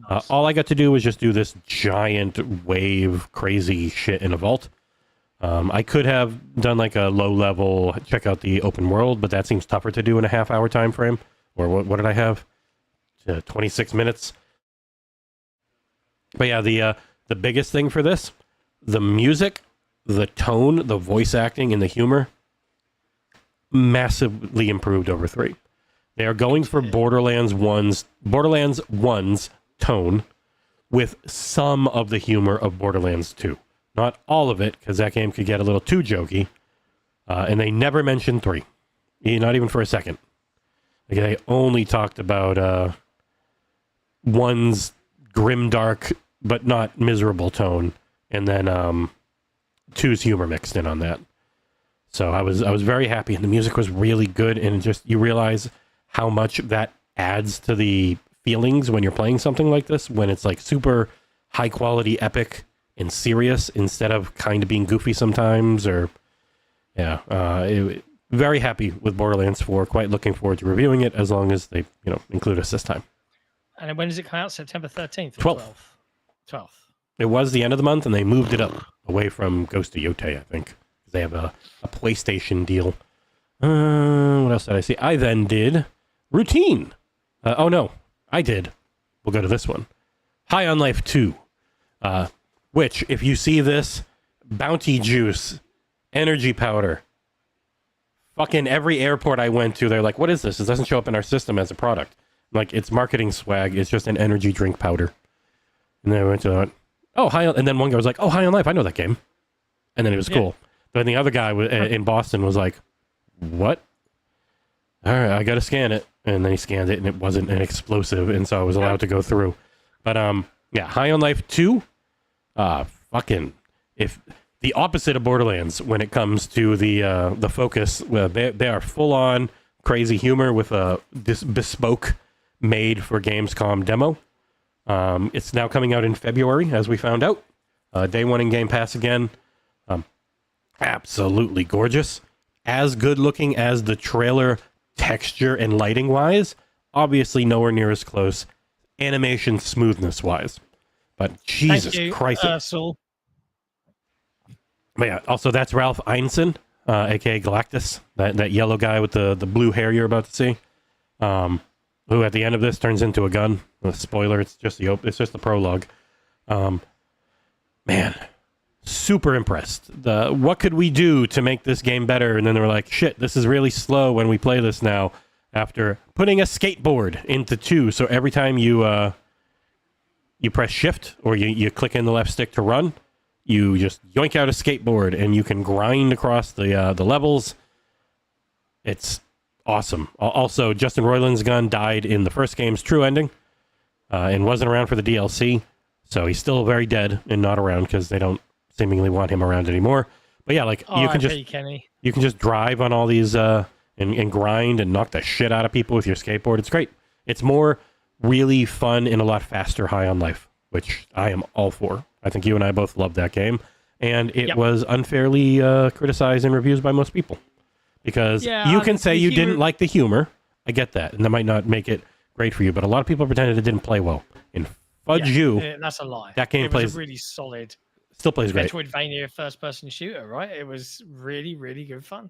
Nice. All I got to do was just do this giant wave crazy shit in a vault. I could have done like a low level, check out the open world, but that seems tougher to do in a half-hour time frame. Or what did I have? 26 minutes. But yeah, the biggest thing for this, the music, the tone, the voice acting, and the humor, massively improved over 3. They are going for Borderlands 1's tone with some of the humor of Borderlands 2. Not all of it, because that game could get a little too jokey. And they never mentioned 3. Not even for a second. Like, they only talked about 1's grimdark, but not miserable tone. And then 2's humor mixed in on that. So I was very happy. And the music was really good. And just you realize how much that adds to the feelings when you're playing something like this. When it's like super high quality, epic, and serious instead of kind of being goofy sometimes. Or very happy with Borderlands 4. Quite looking forward to reviewing it as long as they include us this time. And when does it come out? September 13th? 12th. It was the end of the month, and they moved it up away from Ghost of Yotei, I think. They have a PlayStation deal. What else did I see? I then did Routine. I did. We'll go to this one. High on Life 2. Which, if you see this, Bounty Juice, Energy Powder. Fucking every airport I went to, they're like, what is this? It doesn't show up in our system as a product. I'm like, it's marketing swag. It's just an energy drink powder. And then I went to and then one guy was like, High on Life, I know that game. And then it was cool. But then the other guy in Boston was like, what? all right, I got to scan it. And then he scanned it, and it wasn't an explosive, and so I was allowed to go through. But, yeah, High on Life 2, if the opposite of Borderlands when it comes to the focus, they are full-on crazy humor with this bespoke made for Gamescom demo. It's now coming out in February, as we found out. Day one in Game Pass again. Absolutely gorgeous. As good looking as the trailer, texture and lighting wise. Obviously nowhere near as close animation smoothness wise. But Jesus Christ. Ursel. But yeah, also that's Ralph Ineson, aka Galactus, that yellow guy with the blue hair you're about to see. Who at the end of this turns into a gun. Spoiler, it's just the prologue. Man, super impressed. What could we do to make this game better? And then they were like, shit, this is really slow when we play this now. After putting a skateboard into 2, so every time you press shift or you click in the left stick to run, you just yoink out a skateboard and you can grind across the levels. It's awesome. Also, Justin Roiland's gun died in the first game's true ending and wasn't around for the DLC, so he's still very dead and not around because they don't seemingly want him around anymore. But yeah, like you can just drive on all these and grind and knock the shit out of people with your skateboard. It's great. It's more really fun and a lot faster High on Life, which I am all for. I think you and I both loved that game, and it was unfairly criticized in reviews by most people. Because you can say you didn't like the humor. I get that. And that might not make it great for you. But a lot of people pretended it didn't play well. And fudge you. That's a lie. That game plays really solid. Still plays great. Metroidvania first-person shooter, right? It was really, really good fun.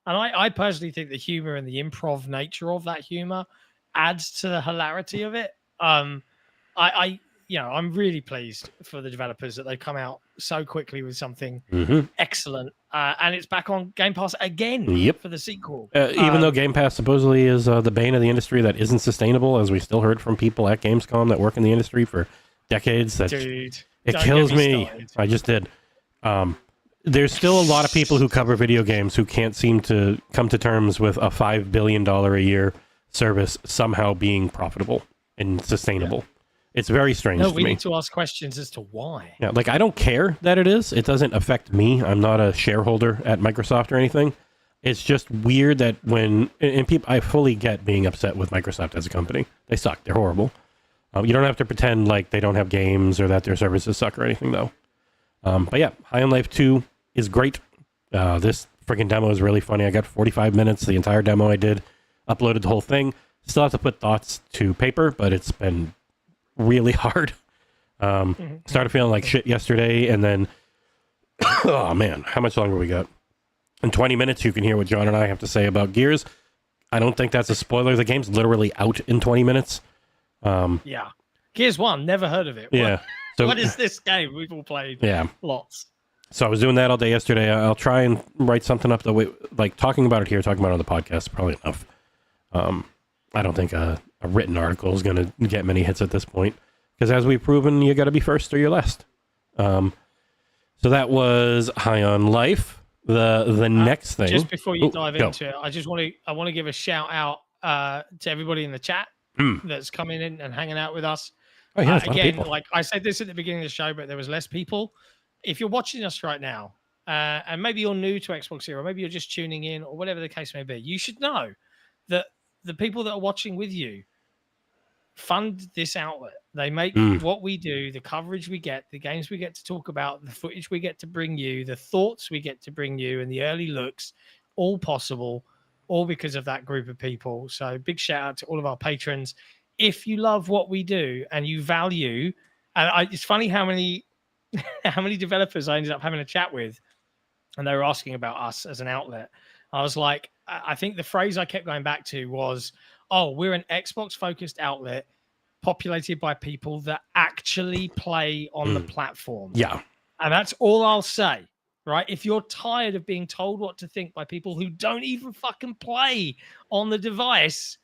And I personally think the humor and the improv nature of that humor adds to the hilarity of it. I'm really pleased for the developers that they've come out so quickly with something excellent. And it's back on Game Pass again for the sequel. Even though Game Pass supposedly is the bane of the industry that isn't sustainable, as we still heard from people at Gamescom that work in the industry for decades. It kills me. I just did. There's still a lot of people who cover video games who can't seem to come to terms with a $5 billion a year service somehow being profitable and sustainable. Yeah. It's very strange to me. We need to ask questions as to why. Yeah, like I don't care that it is. It doesn't affect me. I'm not a shareholder at Microsoft or anything. It's just weird that I fully get being upset with Microsoft as a company. They suck. They're horrible. You don't have to pretend like they don't have games or that their services suck or anything, though. But yeah, High on Life 2 is great. This freaking demo is really funny. I got 45 minutes, the entire demo I did. Uploaded the whole thing. Still have to put thoughts to paper, but it's been really hard. Started feeling like shit yesterday, and then oh man, how much longer we got? In 20 minutes you can hear what John and I have to say about Gears. I don't think that's a spoiler. The game's literally out in 20 minutes. Gears 1, never heard of it. So what is this game? We've all played lots. So I was doing that all day yesterday. I'll try and write something up the way, like talking about it here, talking about it on the podcast, probably enough. I don't think a written article is going to get many hits at this point, because as we've proven, you got to be first or you're last. So that was High on Life. The next thing, just before you dive into it, I want to give a shout out to everybody in the chat that's coming in and hanging out with us. Oh, yeah, again, like I said this at the beginning of the show, but there was less people. If you're watching us right now, and maybe you're new to XboxEra, maybe you're just tuning in, or whatever the case may be, you should know that the people that are watching with you fund this outlet. They make what we do, the coverage we get, the games we get to talk about, the footage we get to bring you, the thoughts we get to bring you, and the early looks, all possible, all because of that group of people. So big shout out to all of our patrons. If you love what we do and you value, and it's funny how many developers I ended up having a chat with, and they were asking about us as an outlet. I was like, I think the phrase I kept going back to was, oh, we're an Xbox-focused outlet populated by people that actually play on the platform. Yeah. And that's all I'll say, right? If you're tired of being told what to think by people who don't even fucking play on the device,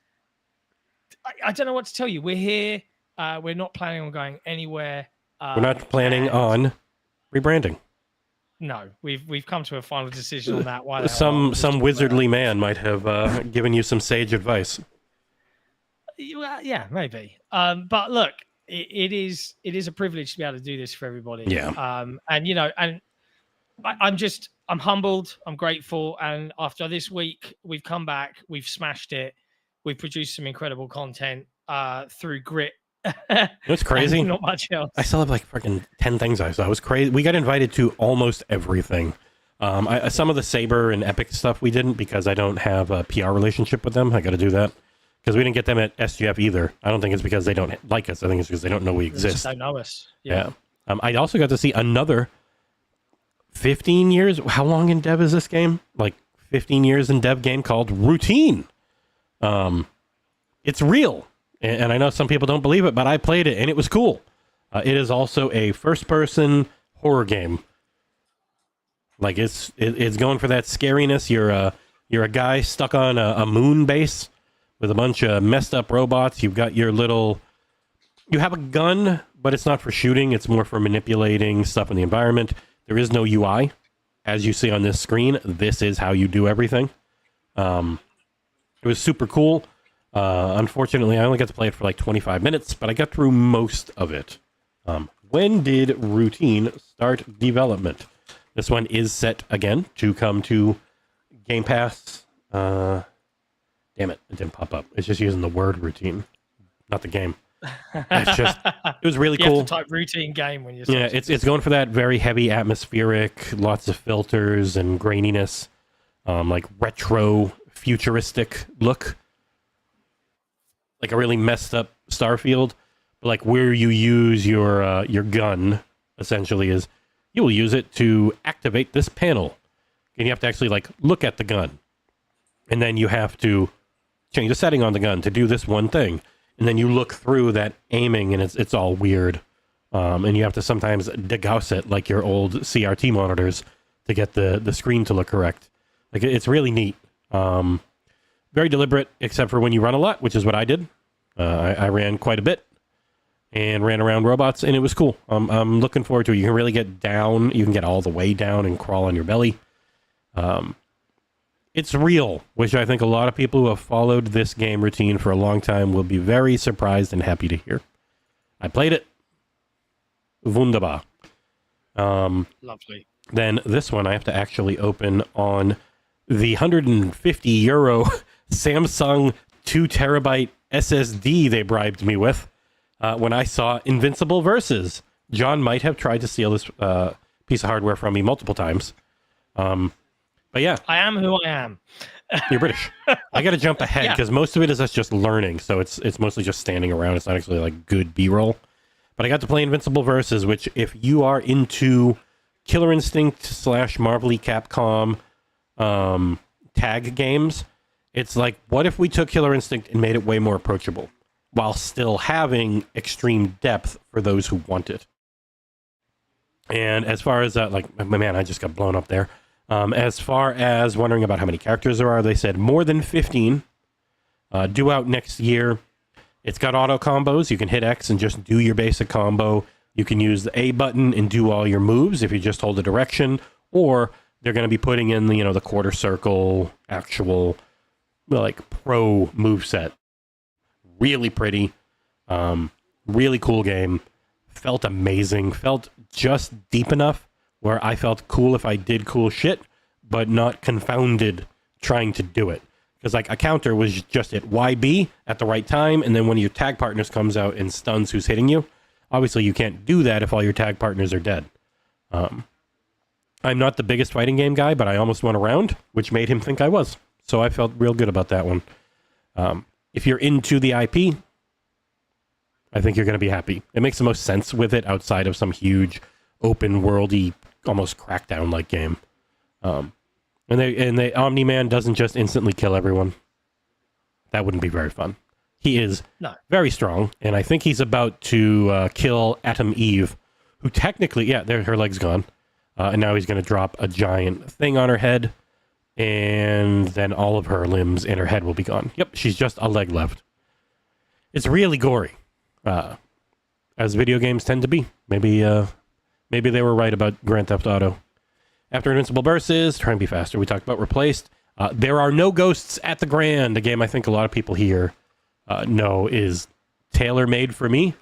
I don't know what to tell you. We're here. We're not planning on going anywhere. We're not planning on rebranding. No, we've come to a final decision on that. Why some wizardly man might have given you some sage advice. Yeah, maybe. But look, it is a privilege to be able to do this for everybody. Yeah. And and I'm humbled, I'm grateful, and after this week, we've come back, we've smashed it, we've produced some incredible content through grit. It's crazy. Not much else. I still have like freaking 10 things I saw. It was crazy. We got invited to almost everything. Some of the Saber and Epic stuff we didn't because I don't have a PR relationship with them. I got to do that because we didn't get them at SGF either. I don't think it's because they don't like us. I think it's because they don't know we exist. They just don't know us. Yeah. I also got to see another 15 years. How long in dev is this game? Like 15 years in dev game called Routine. It's real. And I know some people don't believe it, but I played it and it was cool. It is also a first-person horror game. Like it's going for that scariness. You're a guy stuck on a moon base with a bunch of messed up robots. You've got your little. You have a gun, but it's not for shooting. It's more for manipulating stuff in the environment. There is no UI, as you see on this screen. This is how you do everything. It was super cool. Unfortunately, I only got to play it for like 25 minutes, but I got through most of it. When did Routine start development? This one is set again to come to Game Pass. Damn it didn't pop up. It's just using the word Routine, not the game. It was really cool. You have to type Routine game when you're. Yeah, it's going for that very heavy atmospheric, lots of filters and graininess, like retro futuristic look. Like a really messed up Starfield, but like where you use your gun essentially is you will use it to activate this panel, and you have to actually like look at the gun, and then you have to change the setting on the gun to do this one thing, and then you look through that aiming, and it's all weird, and you have to sometimes degauss it like your old CRT monitors to get the screen to look correct. Like it's really neat. Very deliberate, except for when you run a lot, which is what I did. I ran quite a bit and ran around robots, and it was cool. I'm looking forward to it. You can really get down. You can get all the way down and crawl on your belly. It's real, which I think a lot of people who have followed this game Routine for a long time will be very surprised and happy to hear. I played it. Wunderbar. Lovely. Then this one I have to actually open on the €150 Samsung 2 terabyte SSD they bribed me with when I saw Invincible Versus. John might have tried to steal this piece of hardware from me multiple times. But yeah. I am who I am. You're British. I got to jump ahead because most of it is us just learning. So it's mostly just standing around. It's not actually like good B-roll. But I got to play Invincible Versus, which if you are into Killer Instinct / Marvel Capcom tag games, it's like, what if we took Killer Instinct and made it way more approachable while still having extreme depth for those who want it? And as far as man, I just got blown up there. As far as wondering about how many characters there are, they said more than 15. Due out next year. It's got auto combos. You can hit X and just do your basic combo. You can use the A button and do all your moves if you just hold the direction, or they're going to be putting in the quarter circle, actual like pro moveset. Really pretty, really cool game. Felt amazing. Felt just deep enough where I felt cool if I did cool shit, but not confounded trying to do it. Because like a counter was just at YB at the right time, and then one of your tag partners comes out and stuns who's hitting you. Obviously, you can't do that if all your tag partners are dead. I'm not the biggest fighting game guy, but I almost won a round, which made him think I was. So I felt real good about that one. If you're into the IP, I think you're going to be happy. It makes the most sense with it outside of some huge open worldy, almost Crackdown-like game. And the Omni-Man doesn't just instantly kill everyone. That wouldn't be very fun. He is very strong, and I think he's about to kill Atom Eve, who technically, her leg's gone. And now he's going to drop a giant thing on her head, and then all of her limbs and her head will be gone. Yep, she's just a leg left. It's really gory, as video games tend to be. Maybe they were right about Grand Theft Auto. After Invincible Versus, try and be faster. We talked about Replaced. There Are No Ghosts at the Grand, a game I think a lot of people here know is tailor-made for me.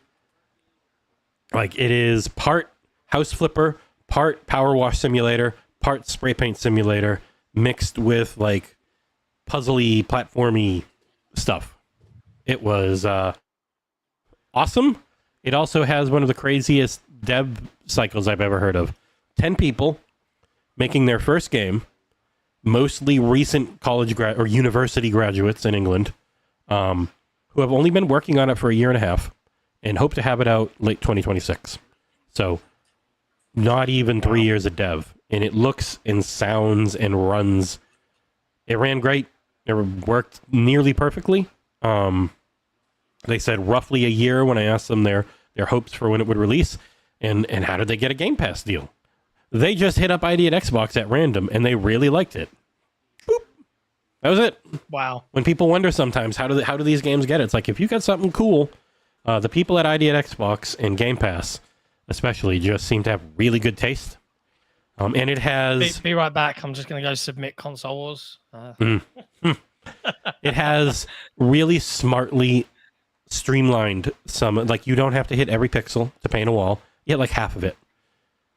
Like, it is part House Flipper, part Power Wash Simulator, part Spray Paint Simulator, mixed with, like, puzzly, platformy stuff. It was awesome. It also has one of the craziest dev cycles I've ever heard of. 10 people making their first game, mostly recent college or university graduates in England, who have only been working on it for a year and a half and hope to have it out late 2026. So not even 3 years of dev. And it looks and sounds and runs. It ran great. It worked nearly perfectly. They said roughly a year when I asked them their hopes for when it would release. And how did they get a Game Pass deal? They just hit up ID at Xbox at random, and they really liked it. Boop. That was it. Wow. When people wonder sometimes, how do these games get it? It's like, if you got something cool, the people at ID at Xbox and Game Pass especially just seem to have really good taste. And it has... Be right back. I'm just going to go submit Console Wars. It has really smartly streamlined some... Like, you don't have to hit every pixel to paint a wall. You hit like half of it.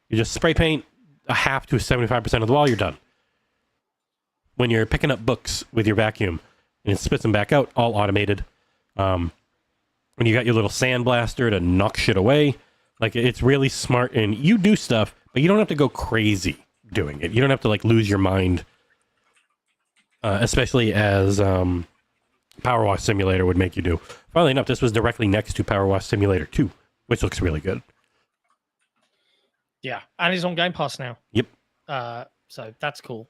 You just spray paint a half to 75% of the wall, you're done. When you're picking up books with your vacuum and it spits them back out, all automated. When you got your little sandblaster to knock shit away, like, it's really smart, and you do stuff, but you don't have to go crazy doing it. You don't have to, like, lose your mind, especially as Power Wash Simulator would make you do. Funnily enough, this was directly next to Power Wash Simulator 2, which looks really good. Yeah, and it's on Game Pass now. Yep. So that's cool.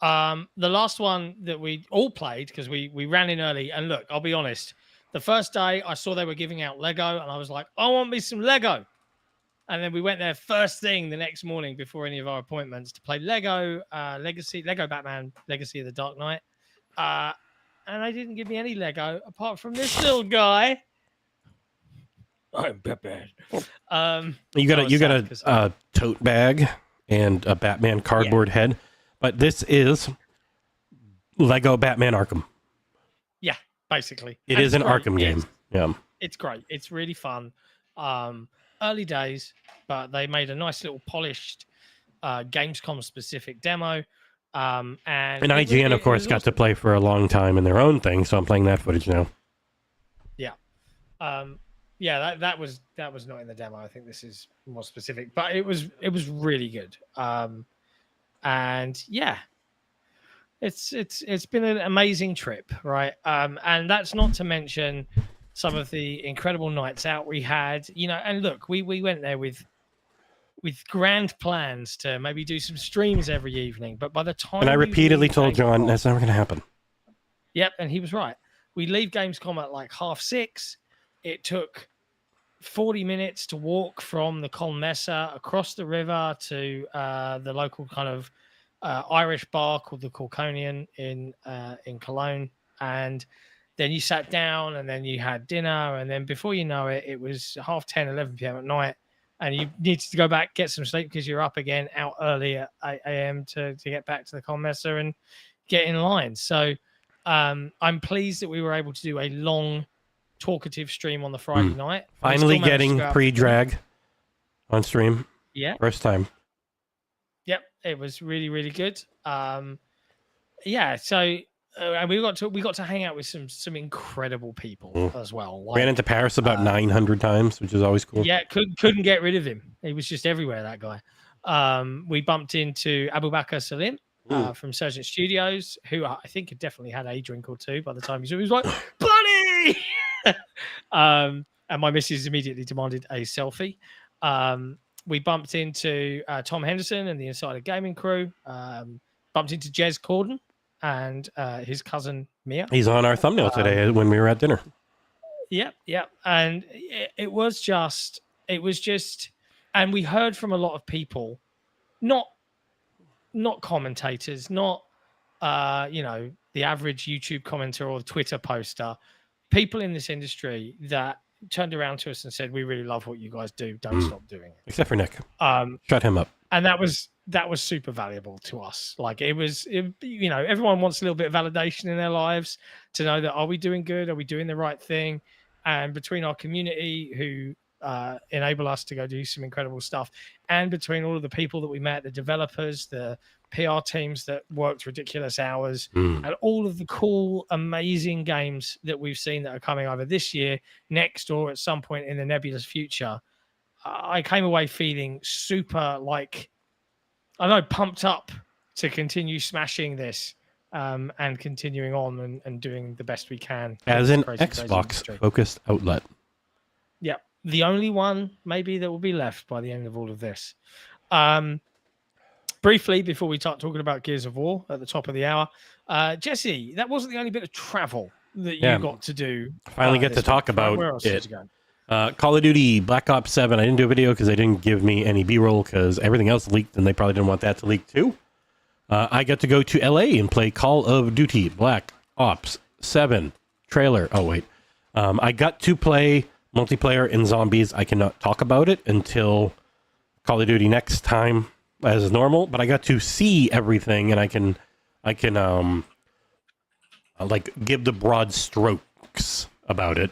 The last one that we all played, because we ran in early, and look, I'll be honest, the first day I saw they were giving out Lego, and I was like, I want me some Lego. And then we went there first thing the next morning before any of our appointments to play Lego Batman Legacy of the Dark Knight. And they didn't give me any Lego apart from this little guy. I'm Batman. You got a tote bag and a Batman cardboard head, but this is Lego Batman Arkham. Yeah, basically. It is an Arkham game. Yeah, it's great. It's really fun. Early days, but they made a nice little polished Gamescom specific demo. And IGN, of course, got to play for a long time in their own thing, so I'm playing that footage now. Yeah. Yeah, that was not in the demo. I think this is more specific, but it was really good. And yeah, it's been an amazing trip, right? And that's not to mention some of the incredible nights out we had, and look, we went there with grand plans to maybe do some streams every evening, but by the time... And I repeatedly told John that's never going to happen. Yep, and he was right. We leave Gamescom at like 6:30. It took 40 minutes to walk from the Colmessa across the river to the local kind of Irish bar called the Corconian in Cologne, and then you sat down, and then you had dinner, and then before you know it, it was 10:30, 11 p.m. at night, and you needed to go back, get some sleep because you're up again, out early at 8 a.m. to get back to the Colmessa and get in line. So I'm pleased that we were able to do a long, talkative stream on the Friday night. Finally getting pre-drag on stream. Yeah. First time. Yep. It was really, really good. Yeah. So and we got to hang out with some incredible people as well. Ran into Paris about 900 times, which is always cool. Yeah. Couldn't get rid of him. He was just everywhere, that guy. We bumped into Abu Bakr Salim from Surgeon Studios, who I think had definitely had a drink or two by the time he was like, buddy! And my missus immediately demanded a selfie. We bumped into Tom Henderson and the Insider Gaming crew. Bumped into Jez Corden and his cousin Mia. He's on our thumbnail today when we were at dinner. Yep. And it was just, and we heard from a lot of people, not commentators, not the average YouTube commenter or Twitter poster, people in this industry that turned around to us and said, we really love what you guys do, don't stop doing it. Except for Nick. Shut him up. And that was that was super valuable to us. Like you know, everyone wants a little bit of validation in their lives to know that, are we doing good? Are we doing the right thing? And between our community who enable us to go do some incredible stuff, and between all of the people that we met, the developers, the PR teams that worked ridiculous hours, and all of the cool, amazing games that we've seen that are coming either this year, next, or at some point in the nebulous future, I came away feeling super, like, I don't know, pumped up to continue smashing this and continuing on and doing the best we can. As an Xbox-focused outlet. Yeah, the only one maybe that will be left by the end of all of this. Briefly, before we start talking about Gears of War at the top of the hour, Jesse, that wasn't the only bit of travel that you got to do. Finally get to talk about it. Call of Duty Black Ops 7. I didn't do a video because they didn't give me any B-roll because everything else leaked and they probably didn't want that to leak too. I got to go to LA and play Call of Duty Black Ops 7 trailer. Oh, wait. I got to play multiplayer in zombies. I cannot talk about it until Call of Duty next time as normal, but I got to see everything and I can like give the broad strokes about it.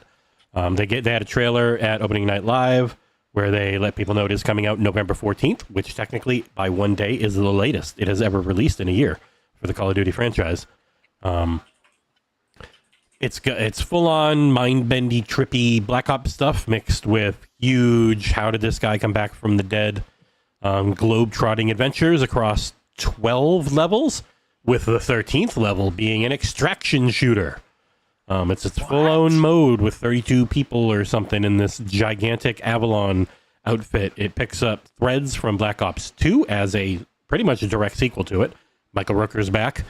They had a trailer at opening night live where they let people know it is coming out November 14th, which technically by one day is the latest it has ever released in a year for the Call of Duty franchise. It's full on mind-bendy, trippy Black Ops stuff mixed with huge how did this guy come back from the dead globe-trotting adventures across 12 levels, with the 13th level being an extraction shooter. It's its full-on mode with 32 people or something in this gigantic Avalon outfit. It picks up threads from Black Ops 2 as a pretty much a direct sequel to it. Michael Rooker's back.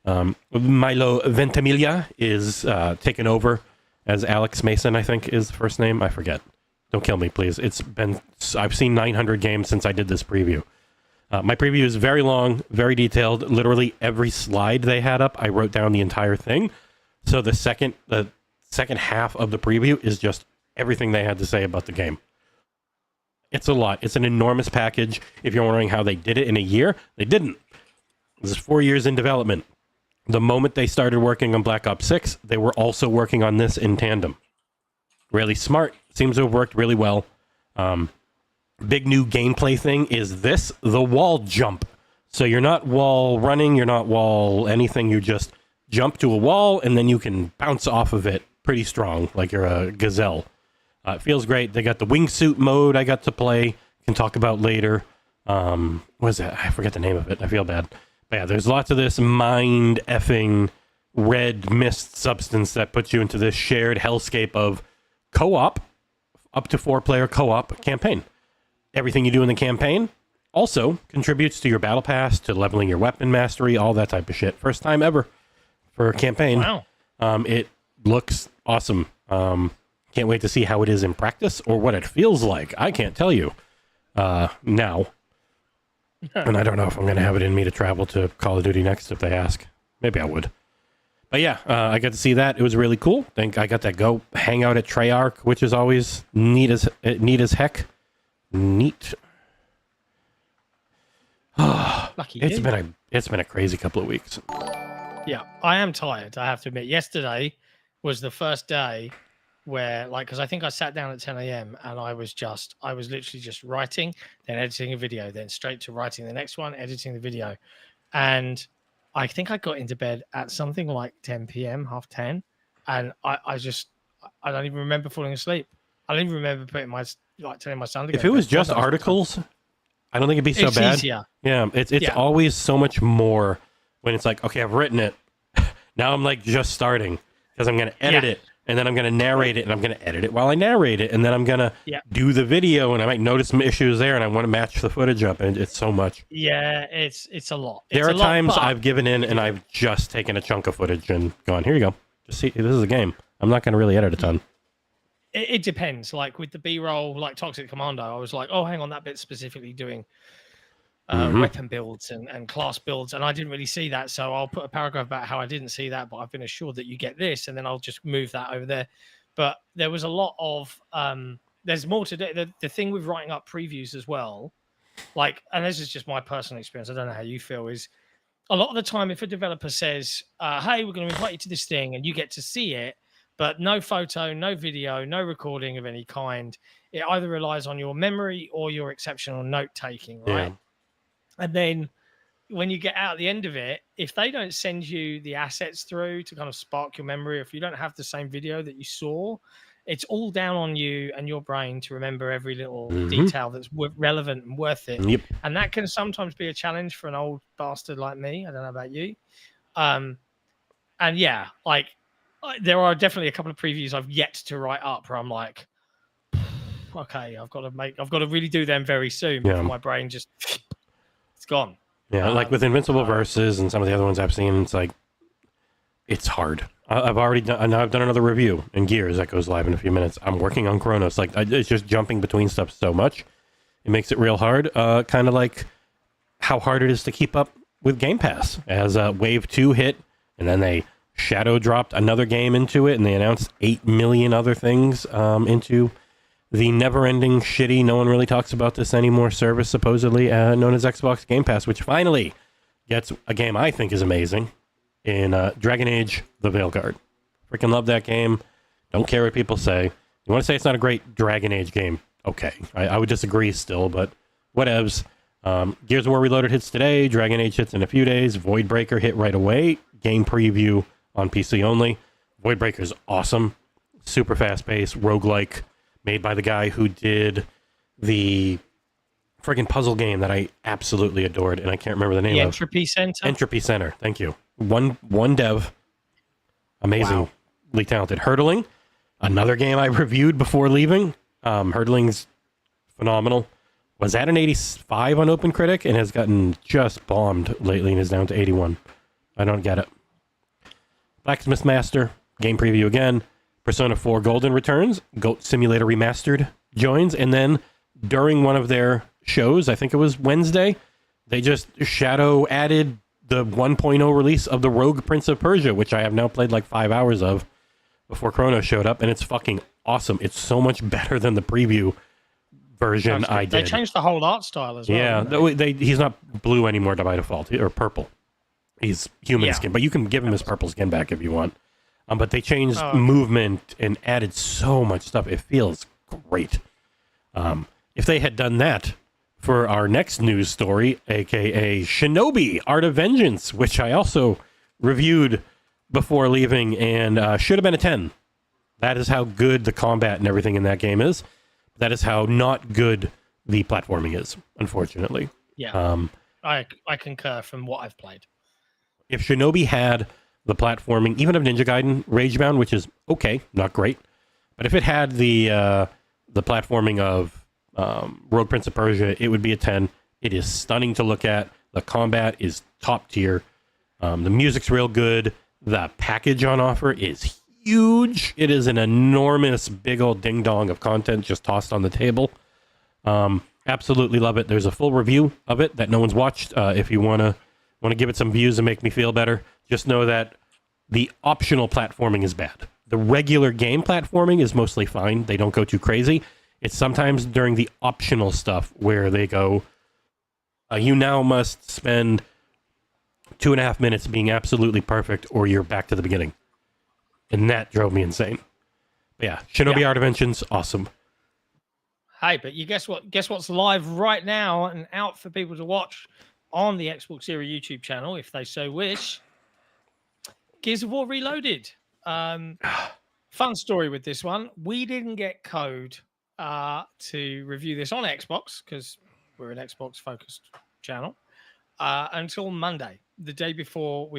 Milo Ventimiglia is taken over as Alex Mason, I think is the first name. I forget. Don't kill me, please. I've seen 900 games since I did this preview. My preview is very long, very detailed. Literally every slide they had up, I wrote down the entire thing. So the second half of the preview is just everything they had to say about the game. It's a lot. It's an enormous package. If you're wondering how they did it in a year, they didn't. This is 4 years in development. The moment they started working on Black Ops 6, they were also working on this in tandem. Really smart. Seems to have worked really well. Big new gameplay thing is the wall jump. So you're not wall running, you're not wall anything, you just jump to a wall and then you can bounce off of it pretty strong, like you're a gazelle. It feels great. They got the wingsuit mode I got to play, can talk about later. What is that? I forget the name of it. I feel bad. But yeah, there's lots of this mind-effing red mist substance that puts you into this shared hellscape of co-op, up to 4-player co-op campaign. Everything you do in the campaign also contributes to your battle pass, to leveling your weapon mastery, all that type of shit. First time ever for a campaign. Wow. It looks awesome. Can't wait to see how it is in practice or what it feels like. I can't tell you now. And I don't know if I'm going to have it in me to travel to Call of Duty next if they ask. Maybe I would. But yeah, I got to see that. It was really cool. I got to go hang out at Treyarch, which is always neat as heck. Neat. Lucky it's you. been a crazy couple of weeks. Yeah, I am tired, I have to admit. Yesterday was the first day where, like, because I think I sat down at 10 a.m. and I was literally just writing, then editing a video, then straight to writing the next one, editing the video. And I think I got into bed at something like 10 p.m., half 10. And I don't even remember falling asleep. I don't even remember telling my son to go. If it was just articles, I don't think it'd be so bad. Easier. Yeah, it's always so much more when it's like, okay, I've written it. Now I'm like just starting because I'm going to edit it. And then I'm going to narrate it, and I'm going to edit it while I narrate it. And then I'm going to do the video, and I might notice some issues there, and I want to match the footage up. And it's so much. Yeah, it's a lot. There are times I've given in, and I've just taken a chunk of footage and gone, here you go. Just see, this is a game. I'm not going to really edit a ton. It depends. Like with the B-roll, like Toxic Commando, I was like, oh, hang on, that bit's specifically doing weapon builds and class builds, and I didn't really see that, so I'll put a paragraph about how I didn't see that, but I've been assured that you get this, and then I'll just move that over there. But there was a lot of there's more to do. The thing with writing up previews as well like, and this is just my personal experience, I don't know how you feel, is a lot of the time if a developer says, hey, we're going to invite you to this thing and you get to see it, but no photo, no video, no recording of any kind, it either relies on your memory or your exceptional note taking, right? Yeah. And then when you get out at the end of it, if they don't send you the assets through to kind of spark your memory, if you don't have the same video that you saw, it's all down on you and your brain to remember every little detail that's relevant and worth it. Yep. And that can sometimes be a challenge for an old bastard like me. I don't know about you. And yeah, like there are definitely a couple of previews I've yet to write up where I'm like, okay, I've got to really do them very soon before my brain just it's gone. Yeah, like with Invincible Versus and some of the other ones I've seen, it's like it's hard. I've already done. Now I've done another review in Gears that goes live in a few minutes. I'm working on Chronos. Like it's just jumping between stuff so much, it makes it real hard. Kind of like how hard it is to keep up with Game Pass. As Wave 2 hit, and then they shadow dropped another game into it, and they announced 8 million other things into the never-ending, shitty, no one really talks about this anymore service, supposedly known as Xbox Game Pass, which finally gets a game I think is amazing in Dragon Age: The Veilguard. Freaking love that game. Don't care what people say. You want to say it's not a great Dragon Age game? Okay, I would disagree still, but whatevs. Gears of War Reloaded hits today. Dragon Age hits in a few days. Voidbreaker hit right away. Game preview on PC only. Voidbreaker's awesome. Super fast-paced, roguelike, made by the guy who did the friggin' puzzle game that I absolutely adored, and I can't remember the name of. Entropy Center? Entropy Center, thank you. One dev. Amazingly talented. Hurdling, another game I reviewed before leaving. Hurdling's phenomenal. Was at an 85 on OpenCritic and has gotten just bombed lately and is down to 81. I don't get it. Blacksmith Master, game preview again. Persona 4 Golden returns. Goat Simulator Remastered joins. And then during one of their shows, I think it was Wednesday, they just shadow added the 1.0 release of the Rogue Prince of Persia, which I have now played like 5 hours of before Chrono showed up. And it's fucking awesome. It's so much better than the preview version I did. They changed the whole art style as well. Yeah, he's not blue anymore by default, or purple. He's human skin, but you can give him his purple skin back if you want. But they changed movement and added so much stuff. It feels great. If they had done that for our next news story, aka Shinobi Art of Vengeance, which I also reviewed before leaving and should have been a 10. That is how good the combat and everything in that game is. That is how not good the platforming is, unfortunately. Yeah, I concur from what I've played. If Shinobi had the platforming, even of Ninja Gaiden Ragebound, which is okay, not great, but if it had the platforming of Rogue Prince of Persia, it would be a 10. It is stunning to look at. The combat is top tier. The music's real good. The package on offer is huge. It is an enormous, big old ding-dong of content just tossed on the table. Absolutely love it. There's a full review of it that no one's watched. If you want to give it some views and make me feel better, just know that the optional platforming is bad. The regular game platforming is mostly fine. They don't go too crazy. It's sometimes during the optional stuff where they go, you now must spend 2.5 minutes being absolutely perfect or you're back to the beginning. And that drove me insane. But yeah, Shinobi Art of Vengeance, awesome. Hey, but you guess what? Guess what's live right now and out for people to watch on the XboxEra YouTube channel, if they so wish. Gears of War Reloaded. Fun story with this one. We didn't get code to review this on Xbox because we're an Xbox-focused channel until Monday, the day before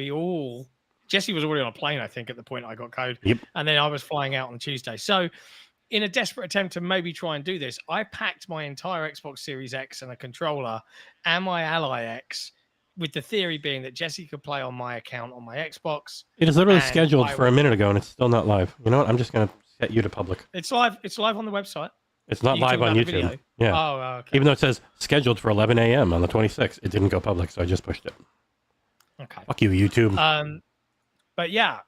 Jesse was already on a plane, I think, at the point I got code. Yep. And then I was flying out on Tuesday. So in a desperate attempt to maybe try and do this, I packed my entire Xbox Series X and a controller and my Ally X, with the theory being that Jesse could play on my account on my Xbox. It is literally scheduled for a minute ago, and it's still not live. You know what? I'm just going to set you to public. It's live. It's live on the website. It's not live on YouTube. Yeah. Oh, okay. Even though it says scheduled for 11 a.m. on the 26th, it didn't go public, so I just pushed it. Okay. Fuck you, YouTube. But yeah,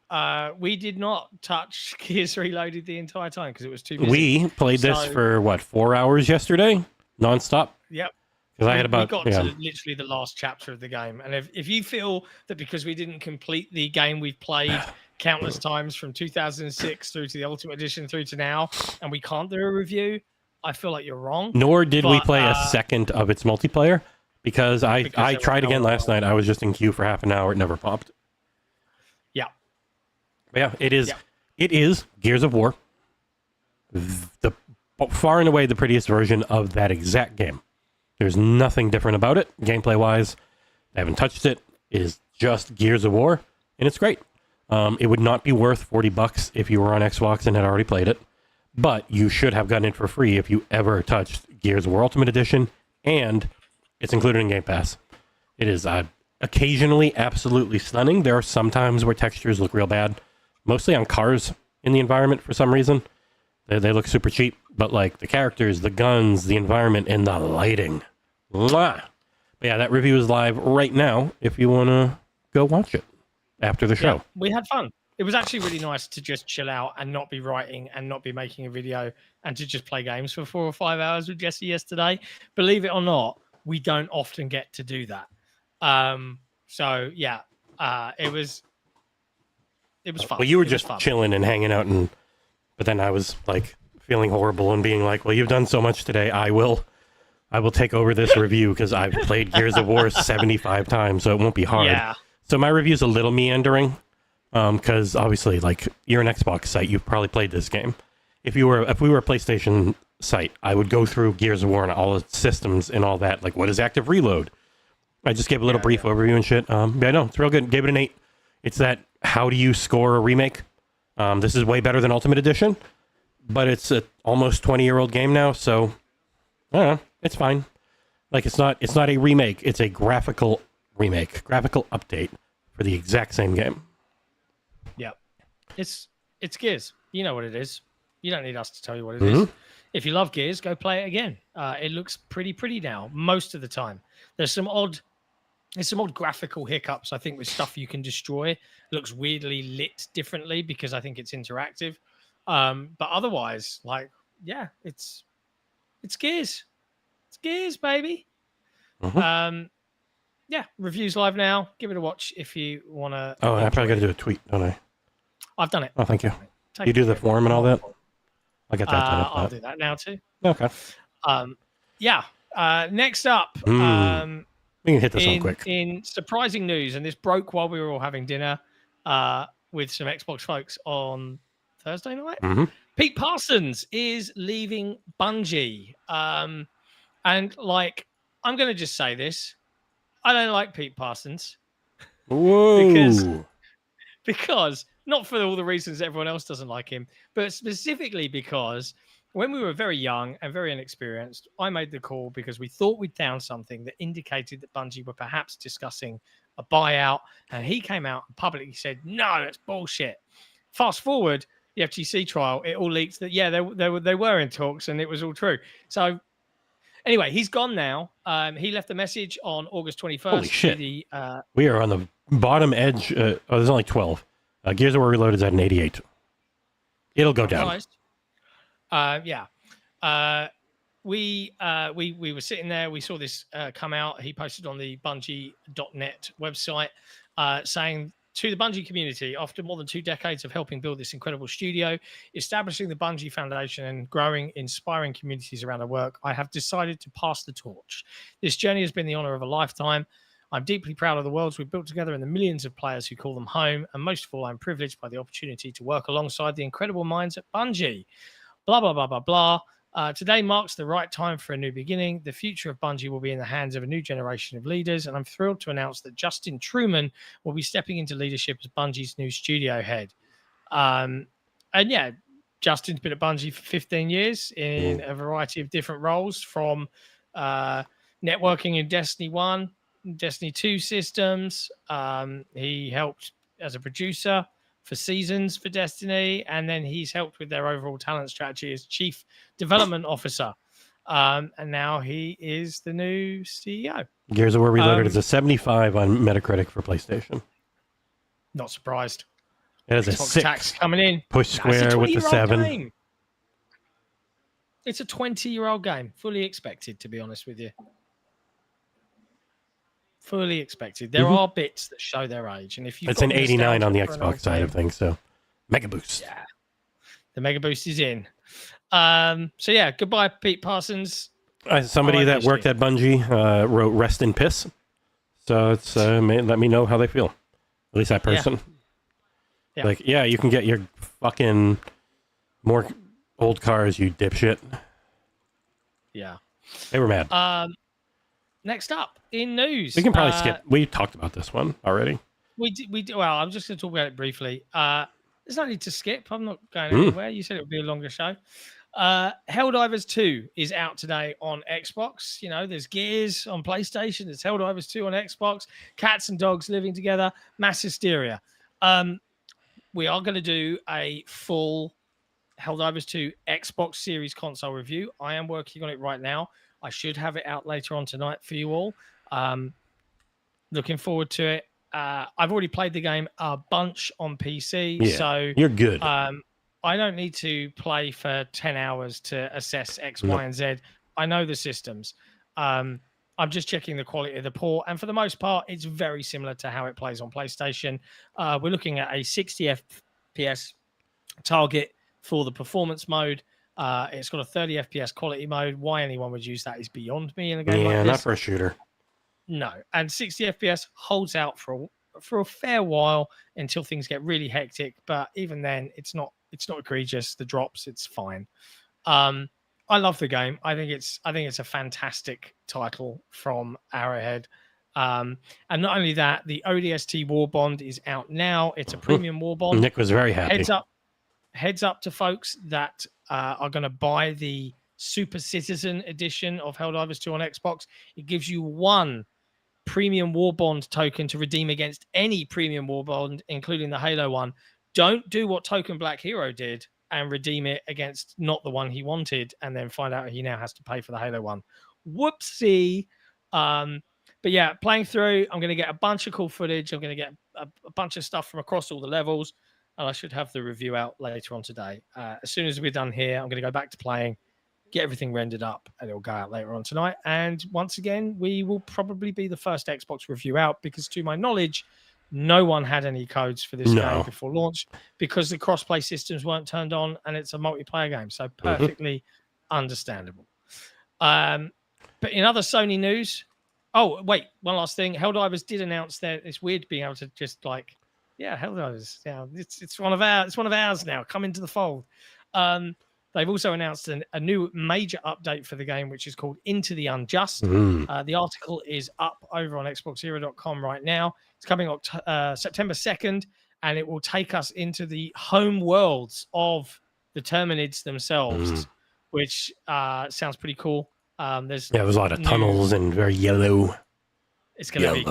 we did not touch Gears Reloaded the entire time because it was too busy. We played this for, 4 hours yesterday? Nonstop? Yep. Because I had about we got to literally the last chapter of the game, and if you feel that because we didn't complete the game we've played countless times from 2006 through to the Ultimate Edition through to now, and we can't do a review, I feel like you're wrong. Nor did we play a second of its multiplayer because I tried again last night. I was just in queue for half an hour. It never popped. Yeah. But yeah, it is. Yeah. It is Gears of War. The far and away the prettiest version of that exact game. There's nothing different about it, gameplay-wise. I haven't touched it. It is just Gears of War, and it's great. It would not be worth $40 if you were on Xbox and had already played it, but you should have gotten it for free if you ever touched Gears of War Ultimate Edition, and it's included in Game Pass. It is occasionally absolutely stunning. There are some times where textures look real bad, mostly on cars in the environment for some reason. They look super cheap, but like the characters, the guns, the environment, and the lighting. Mwah! But yeah, that review is live right now if you want to go watch it after the show. Yeah, we had fun. It was actually really nice to just chill out and not be writing and not be making a video and to just play games for 4 or 5 hours with Jesse yesterday. Believe it or not, we don't often get to do that. So yeah, it was fun. Well, you were just chilling and hanging out, but then I was like feeling horrible and being like, well, you've done so much today. I will take over this review because I've played Gears of War 75 times, so it won't be hard. Yeah. So my review's a little meandering because obviously, like, you're an Xbox site. You've probably played this game. If we were a PlayStation site, I would go through Gears of War and all its systems and all that. Like, what is active reload? I just gave a little brief overview and shit. Yeah, no, it's real good. Gave it an 8. It's that, how do you score a remake? This is way better than Ultimate Edition, but it's an almost 20-year-old game now, so I don't know. It's fine. Like, it's not a remake. It's a graphical update for the exact same game. Yeah. It's Gears. You know what it is. You don't need us to tell you what it is. If you love Gears, go play it again. It looks pretty now, most of the time. There's some odd graphical hiccups, I think, with stuff you can destroy. It looks weirdly lit differently because I think it's interactive. But otherwise, like, yeah, it's Gears. It's Gears, baby. Yeah, review's live now. Give it a watch if you want to. Oh, I probably got to do a tweet, don't I? I've done it. Oh, thank you. You do the form and all that? I got that done. I'll do that now too. Okay. Yeah. Next up, we can hit this one quick. In surprising news, and this broke while we were all having dinner with some Xbox folks on Thursday night. Pete Parsons is leaving Bungie. And like, I'm going to just say this. I don't like Pete Parsons. Whoa. Because not for all the reasons everyone else doesn't like him, but specifically because when we were very young and very inexperienced, I made the call because we thought we'd found something that indicated that Bungie were perhaps discussing a buyout, and he came out and publicly said, no, that's bullshit. Fast forward, the FTC trial, it all leaked that, yeah, they were in talks and it was all true. So anyway, he's gone now. He left a message on August 21st. Holy shit. We are on the bottom edge. There's only 12. Gears of War Reloaded is at an 88. It'll go down. Yeah. We were sitting there. We saw this come out. He posted on the Bungie.net website saying, to the Bungie community, after more than 2 decades of helping build this incredible studio, establishing the Bungie Foundation and growing inspiring communities around our work, I have decided to pass the torch. This journey has been the honor of a lifetime. I'm deeply proud of the worlds we've built together and the millions of players who call them home. And most of all, I'm privileged by the opportunity to work alongside the incredible minds at Bungie. Blah, blah, blah, blah, blah. Today marks the right time for a new beginning. The future of Bungie will be in the hands of a new generation of leaders, and I'm thrilled to announce that Justin Truman will be stepping into leadership as Bungie's new studio head. And yeah, Justin's been at Bungie for 15 years in a variety of different roles, from networking in Destiny 1, Destiny 2 systems. He helped as a producer for Seasons for Destiny, and then he's helped with their overall talent strategy as Chief Development Officer. And now he is the new CEO. Gears of War Reloaded is a 75 on Metacritic for PlayStation. Not surprised. It is a Xbox 6 tax coming in. Push square with the 7. Game. It's a 20-year-old game. Fully expected, to be honest with you. Fully expected. There are bits that show their age, and if you it's an 89 on the Xbox side of things, so Mega Boost. Yeah, the Mega Boost is in. So yeah, goodbye, Pete Parsons. Somebody that worked at Bungie wrote "Rest in Piss," so it's let me know how they feel. At least that person. Yeah. Like, yeah, you can get your fucking more old cars, you dipshit. Yeah, they were mad. Next up in news, we can probably skip. We talked about this one already. We did. Well, I'm just going to talk about it briefly. There's no need to skip. I'm not going anywhere. You said it would be a longer show. Helldivers 2 is out today on Xbox. You know, there's Gears on PlayStation. There's Helldivers 2 on Xbox. Cats and dogs living together. Mass hysteria. We are going to do a full Helldivers 2 Xbox Series console review. I am working on it right now. I should have it out later on tonight for you all. Looking forward to it. I've already played the game a bunch on PC, so you're good. I don't need to play for 10 hours to assess X, Y, and Z. I know the systems. I'm just checking the quality of the port, and for the most part, it's very similar to how it plays on PlayStation. We're looking at a 60 FPS target for the performance mode. It's got a 30 FPS quality mode. Why anyone would use that is beyond me in a game like this. Yeah, not for a shooter. No, and 60 FPS holds out for a fair while until things get really hectic. But even then, it's not egregious. The drops, it's fine. I love the game. I think it's a fantastic title from Arrowhead. And not only that, the ODST War Bond is out now. It's a premium War Bond. Nick was very happy. Heads up to folks that are going to buy the Super Citizen edition of Helldivers 2 on Xbox. It gives you one premium War Bond token to redeem against any premium War Bond, including the Halo one. Don't do what Token Black Hero did and redeem it against not the one he wanted and then find out he now has to pay for the Halo one. Whoopsie. But yeah, playing through, I'm going to get a bunch of cool footage. I'm going to get a bunch of stuff from across all the levels. And I should have the review out later on today. As soon as we're done here, I'm going to go back to playing, get everything rendered up, and it'll go out later on tonight. And once again, we will probably be the first Xbox review out because, to my knowledge, no one had any codes for this game before launch because the crossplay systems weren't turned on and it's a multiplayer game. So perfectly understandable. But in other Sony news, oh, wait, one last thing. Helldivers did announce that it's weird being able to just like, yeah, Helldivers. Yeah, it's one of ours now. Come into the fold. They've also announced a new major update for the game, which is called Into the Unjust. The article is up over on XboxEra.com right now. It's coming September 2nd, and it will take us into the home worlds of the Terminids themselves, which sounds pretty cool. There's a lot of tunnels and very yellow. It's going to be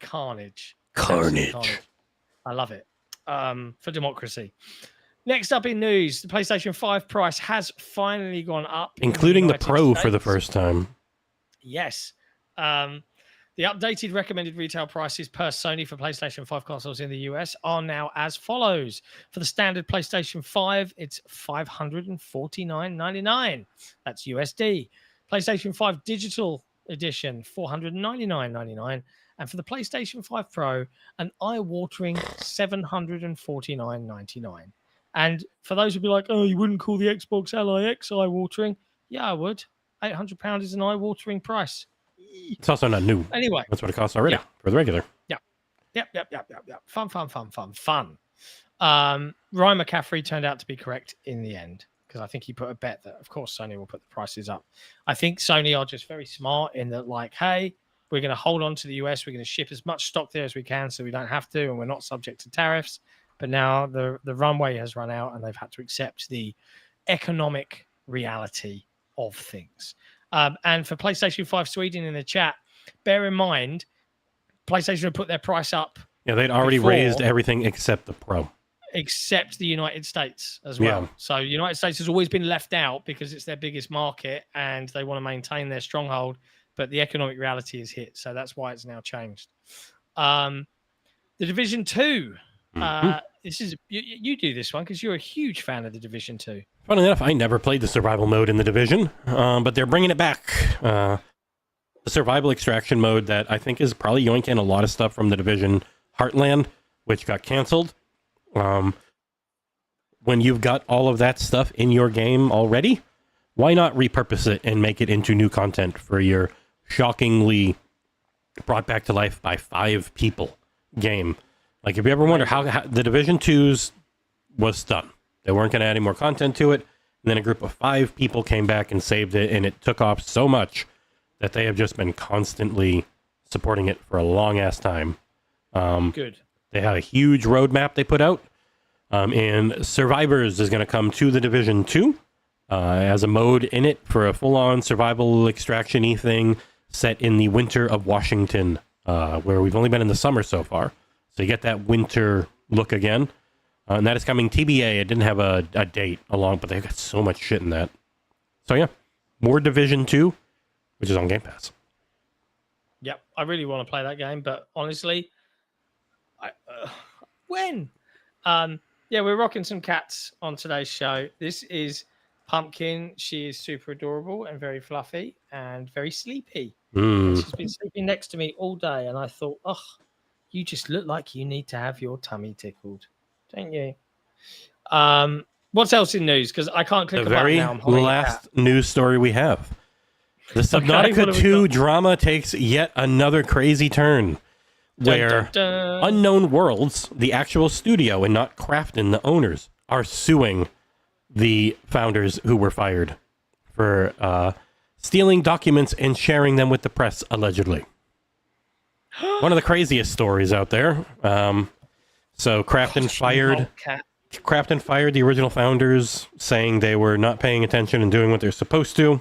carnage. I love it. For democracy. Next up in news, the PlayStation 5 price has finally gone up. Including the Pro for the first time. Yes. The updated recommended retail prices per Sony for PlayStation 5 consoles in the US are now as follows. For the standard PlayStation 5, it's $549.99. That's USD. PlayStation 5 Digital Edition, $499.99. And for the PlayStation 5 Pro, an eye-watering $749.99. And for those who'd be like, oh, you wouldn't call the Xbox Ally X eye-watering? Yeah, I would. £800 is an eye-watering price. It's also not new. Anyway. That's what it costs already for the regular. Yep. Fun. Ryan McCaffrey turned out to be correct in the end because I think he put a bet that, of course, Sony will put the prices up. I think Sony are just very smart in that, like, hey, we're going to hold on to the US. We're going to ship as much stock there as we can so we don't have to, and we're not subject to tariffs. But now the runway has run out and they've had to accept the economic reality of things. And for PlayStation 5 Sweden in the chat, bear in mind, PlayStation would put their price up. Yeah, they'd already raised everything except the Pro. Except the United States as well. Yeah. So the United States has always been left out because it's their biggest market and they want to maintain their stronghold. But the economic reality is hit. So that's why it's now changed. The Division 2. This is you do this one because you're a huge fan of the Division 2. Funny enough, I never played the survival mode in the Division, but they're bringing it back. the survival extraction mode that I think is probably yoinking a lot of stuff from the Division Heartland, which got canceled. When you've got all of that stuff in your game already, why not repurpose it and make it into new content for your shockingly brought back to life by 5 people game? Like, if you ever wonder how the Division 2's was done, they weren't going to add any more content to it, and then a group of 5 people came back and saved it, and it took off so much that they have just been constantly supporting it for a long ass time. Good. They had a huge roadmap they put out, and Survivors is going to come to the Division 2 as a mode in it for a full-on survival extraction-y thing set in the winter of Washington, where we've only been in the summer so far. So you get that winter look again. And that is coming TBA. It didn't have a date along, but they've got so much shit in that. So yeah, more Division 2, which is on Game Pass. Yep, I really want to play that game, but honestly, when? Yeah, we're rocking some cats on today's show. This is Pumpkin. She is super adorable and very fluffy and very sleepy. And she's been sleeping next to me all day, and I thought, oh, you just look like you need to have your tummy tickled, don't you? What's else in news? Because I can't click the very last news story we have. The Subnautica 2 drama takes yet another crazy turn, where Unknown Worlds, the actual studio, and not Krafton, the owners, are suing the founders who were fired for stealing documents and sharing them with the press, allegedly. One of the craziest stories out there. So Krafton fired the original founders, saying they were not paying attention and doing what they're supposed to.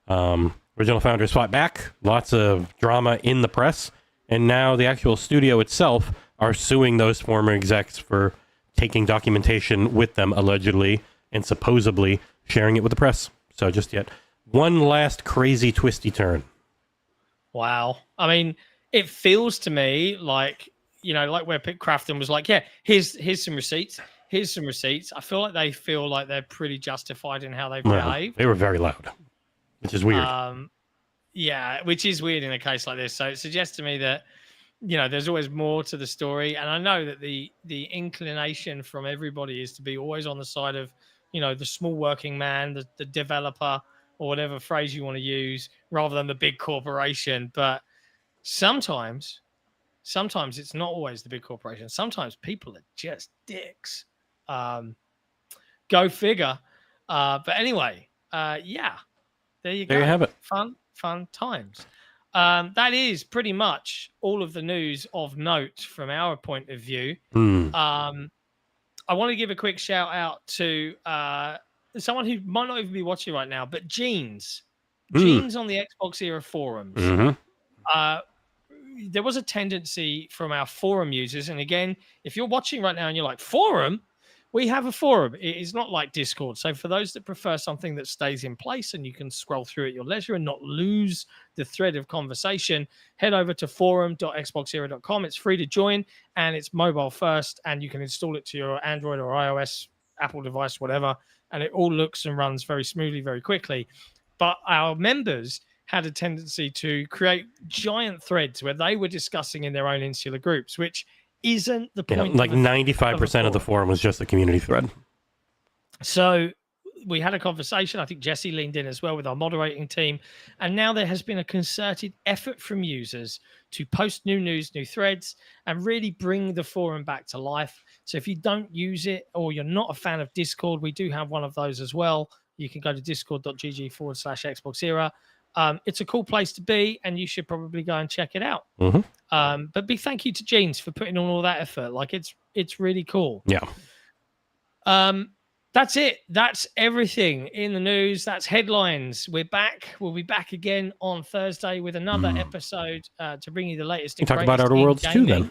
Original founders fought back, lots of drama in the press, and now the actual studio itself are suing those former execs for taking documentation with them, allegedly, and supposedly sharing it with the press. So just yet one last crazy twisty turn. Wow. I mean, it feels to me like, you know, like where Krafton was like, yeah, here's some receipts. Here's some receipts. I feel like they feel like they're pretty justified in how they've behaved. They were very loud, which is weird. Yeah, which is weird in a case like this. So it suggests to me that, you know, there's always more to the story. And I know that the inclination from everybody is to be always on the side of, you know, the small working man, the developer, or whatever phrase you want to use, rather than the big corporation. But sometimes it's not always the big corporation. Sometimes people are just dicks. Go figure. But anyway, yeah, there you go. There you have it. Fun times. That is pretty much all of the news of note from our point of view. I want to give a quick shout out to someone who might not even be watching right now, but Jeans on the XboxEra forums. There was a tendency from our forum users, and again, if you're watching right now and you're like, forum? We have a forum. It is not like Discord. So for those that prefer something that stays in place and you can scroll through at your leisure and not lose the thread of conversation, head over to forum.xboxera.com. It's free to join, and it's mobile first, and you can install it to your Android or iOS, Apple device, whatever, and it all looks and runs very smoothly, very quickly. But our members had a tendency to create giant threads where they were discussing in their own insular groups, which isn't the point. Like 95% of the forum was just a community thread. So we had a conversation. I think Jesse leaned in as well with our moderating team. And now there has been a concerted effort from users to post new news, new threads, and really bring the forum back to life. So if you don't use it or you're not a fan of Discord, we do have one of those as well. You can go to discord.gg/XboxEra. It's a cool place to be, and you should probably go and check it out. But big thank you to Jeans for putting on all that effort. Like, it's really cool. Yeah. That's it. That's everything in the news. That's headlines. We're back. We'll be back again on Thursday with another episode to bring you the latest. Talk about Outer Worlds 2 then.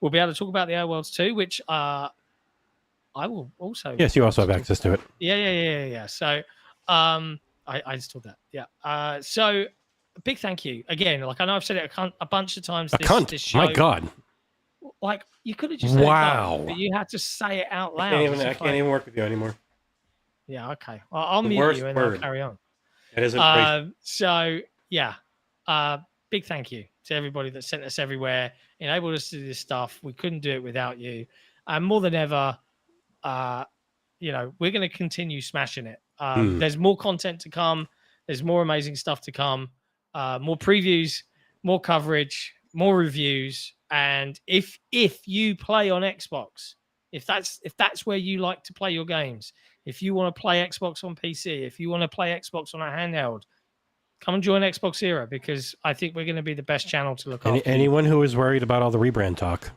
We'll be able to talk about the Outer Worlds 2, which I will also. Yes, you also have access to it. Yeah. So, I installed that. Yeah. So a big thank you again. Like, I know I've said it a bunch of times. This show. My God. Like, you could have just said it, but you had to say it out loud. I can't even work with you anymore. Yeah. Okay. Well, I'll mute you and I'll carry on. It isn't. So yeah, Big thank you to everybody that sent us everywhere, enabled us to do this stuff. We couldn't do it without you. And more than ever, you know, we're going to continue smashing it. There's more content to come. There's more amazing stuff to come. More previews, more coverage, more reviews. And if you play on Xbox, if that's where you like to play your games, if you want to play Xbox on PC, if you want to play Xbox on a handheld, come and join XboxEra, because I think we're going to be the best channel to look after. Anyone who is worried about all the rebrand talk,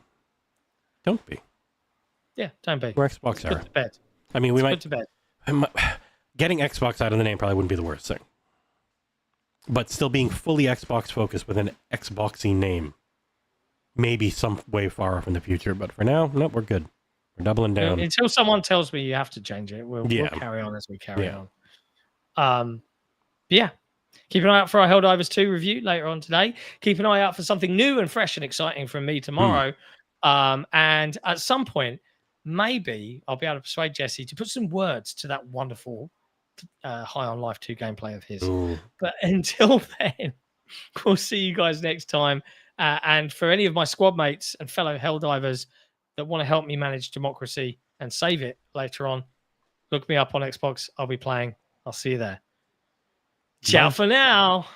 don't be. Yeah, don't be. We're XboxEra. Put to bed. I mean, we might. Put to bed. Getting Xbox out of the name probably wouldn't be the worst thing. But still being fully Xbox focused with an Xboxy name, maybe some way far off in the future. But for now, nope, we're good. We're doubling down. Until someone tells me you have to change it, we'll carry on as we carry on. Yeah. Keep an eye out for our Helldivers 2 review later on today. Keep an eye out for something new and fresh and exciting from me tomorrow. And at some point, maybe I'll be able to persuade Jesse to put some words to that wonderful High on Life 2 gameplay of his. Ooh. But until then, we'll see you guys next time. And for any of my squad mates and fellow Helldivers that want to help me manage democracy and save it later on, look me up on Xbox. I'll be playing. I'll see you there. Ciao for now.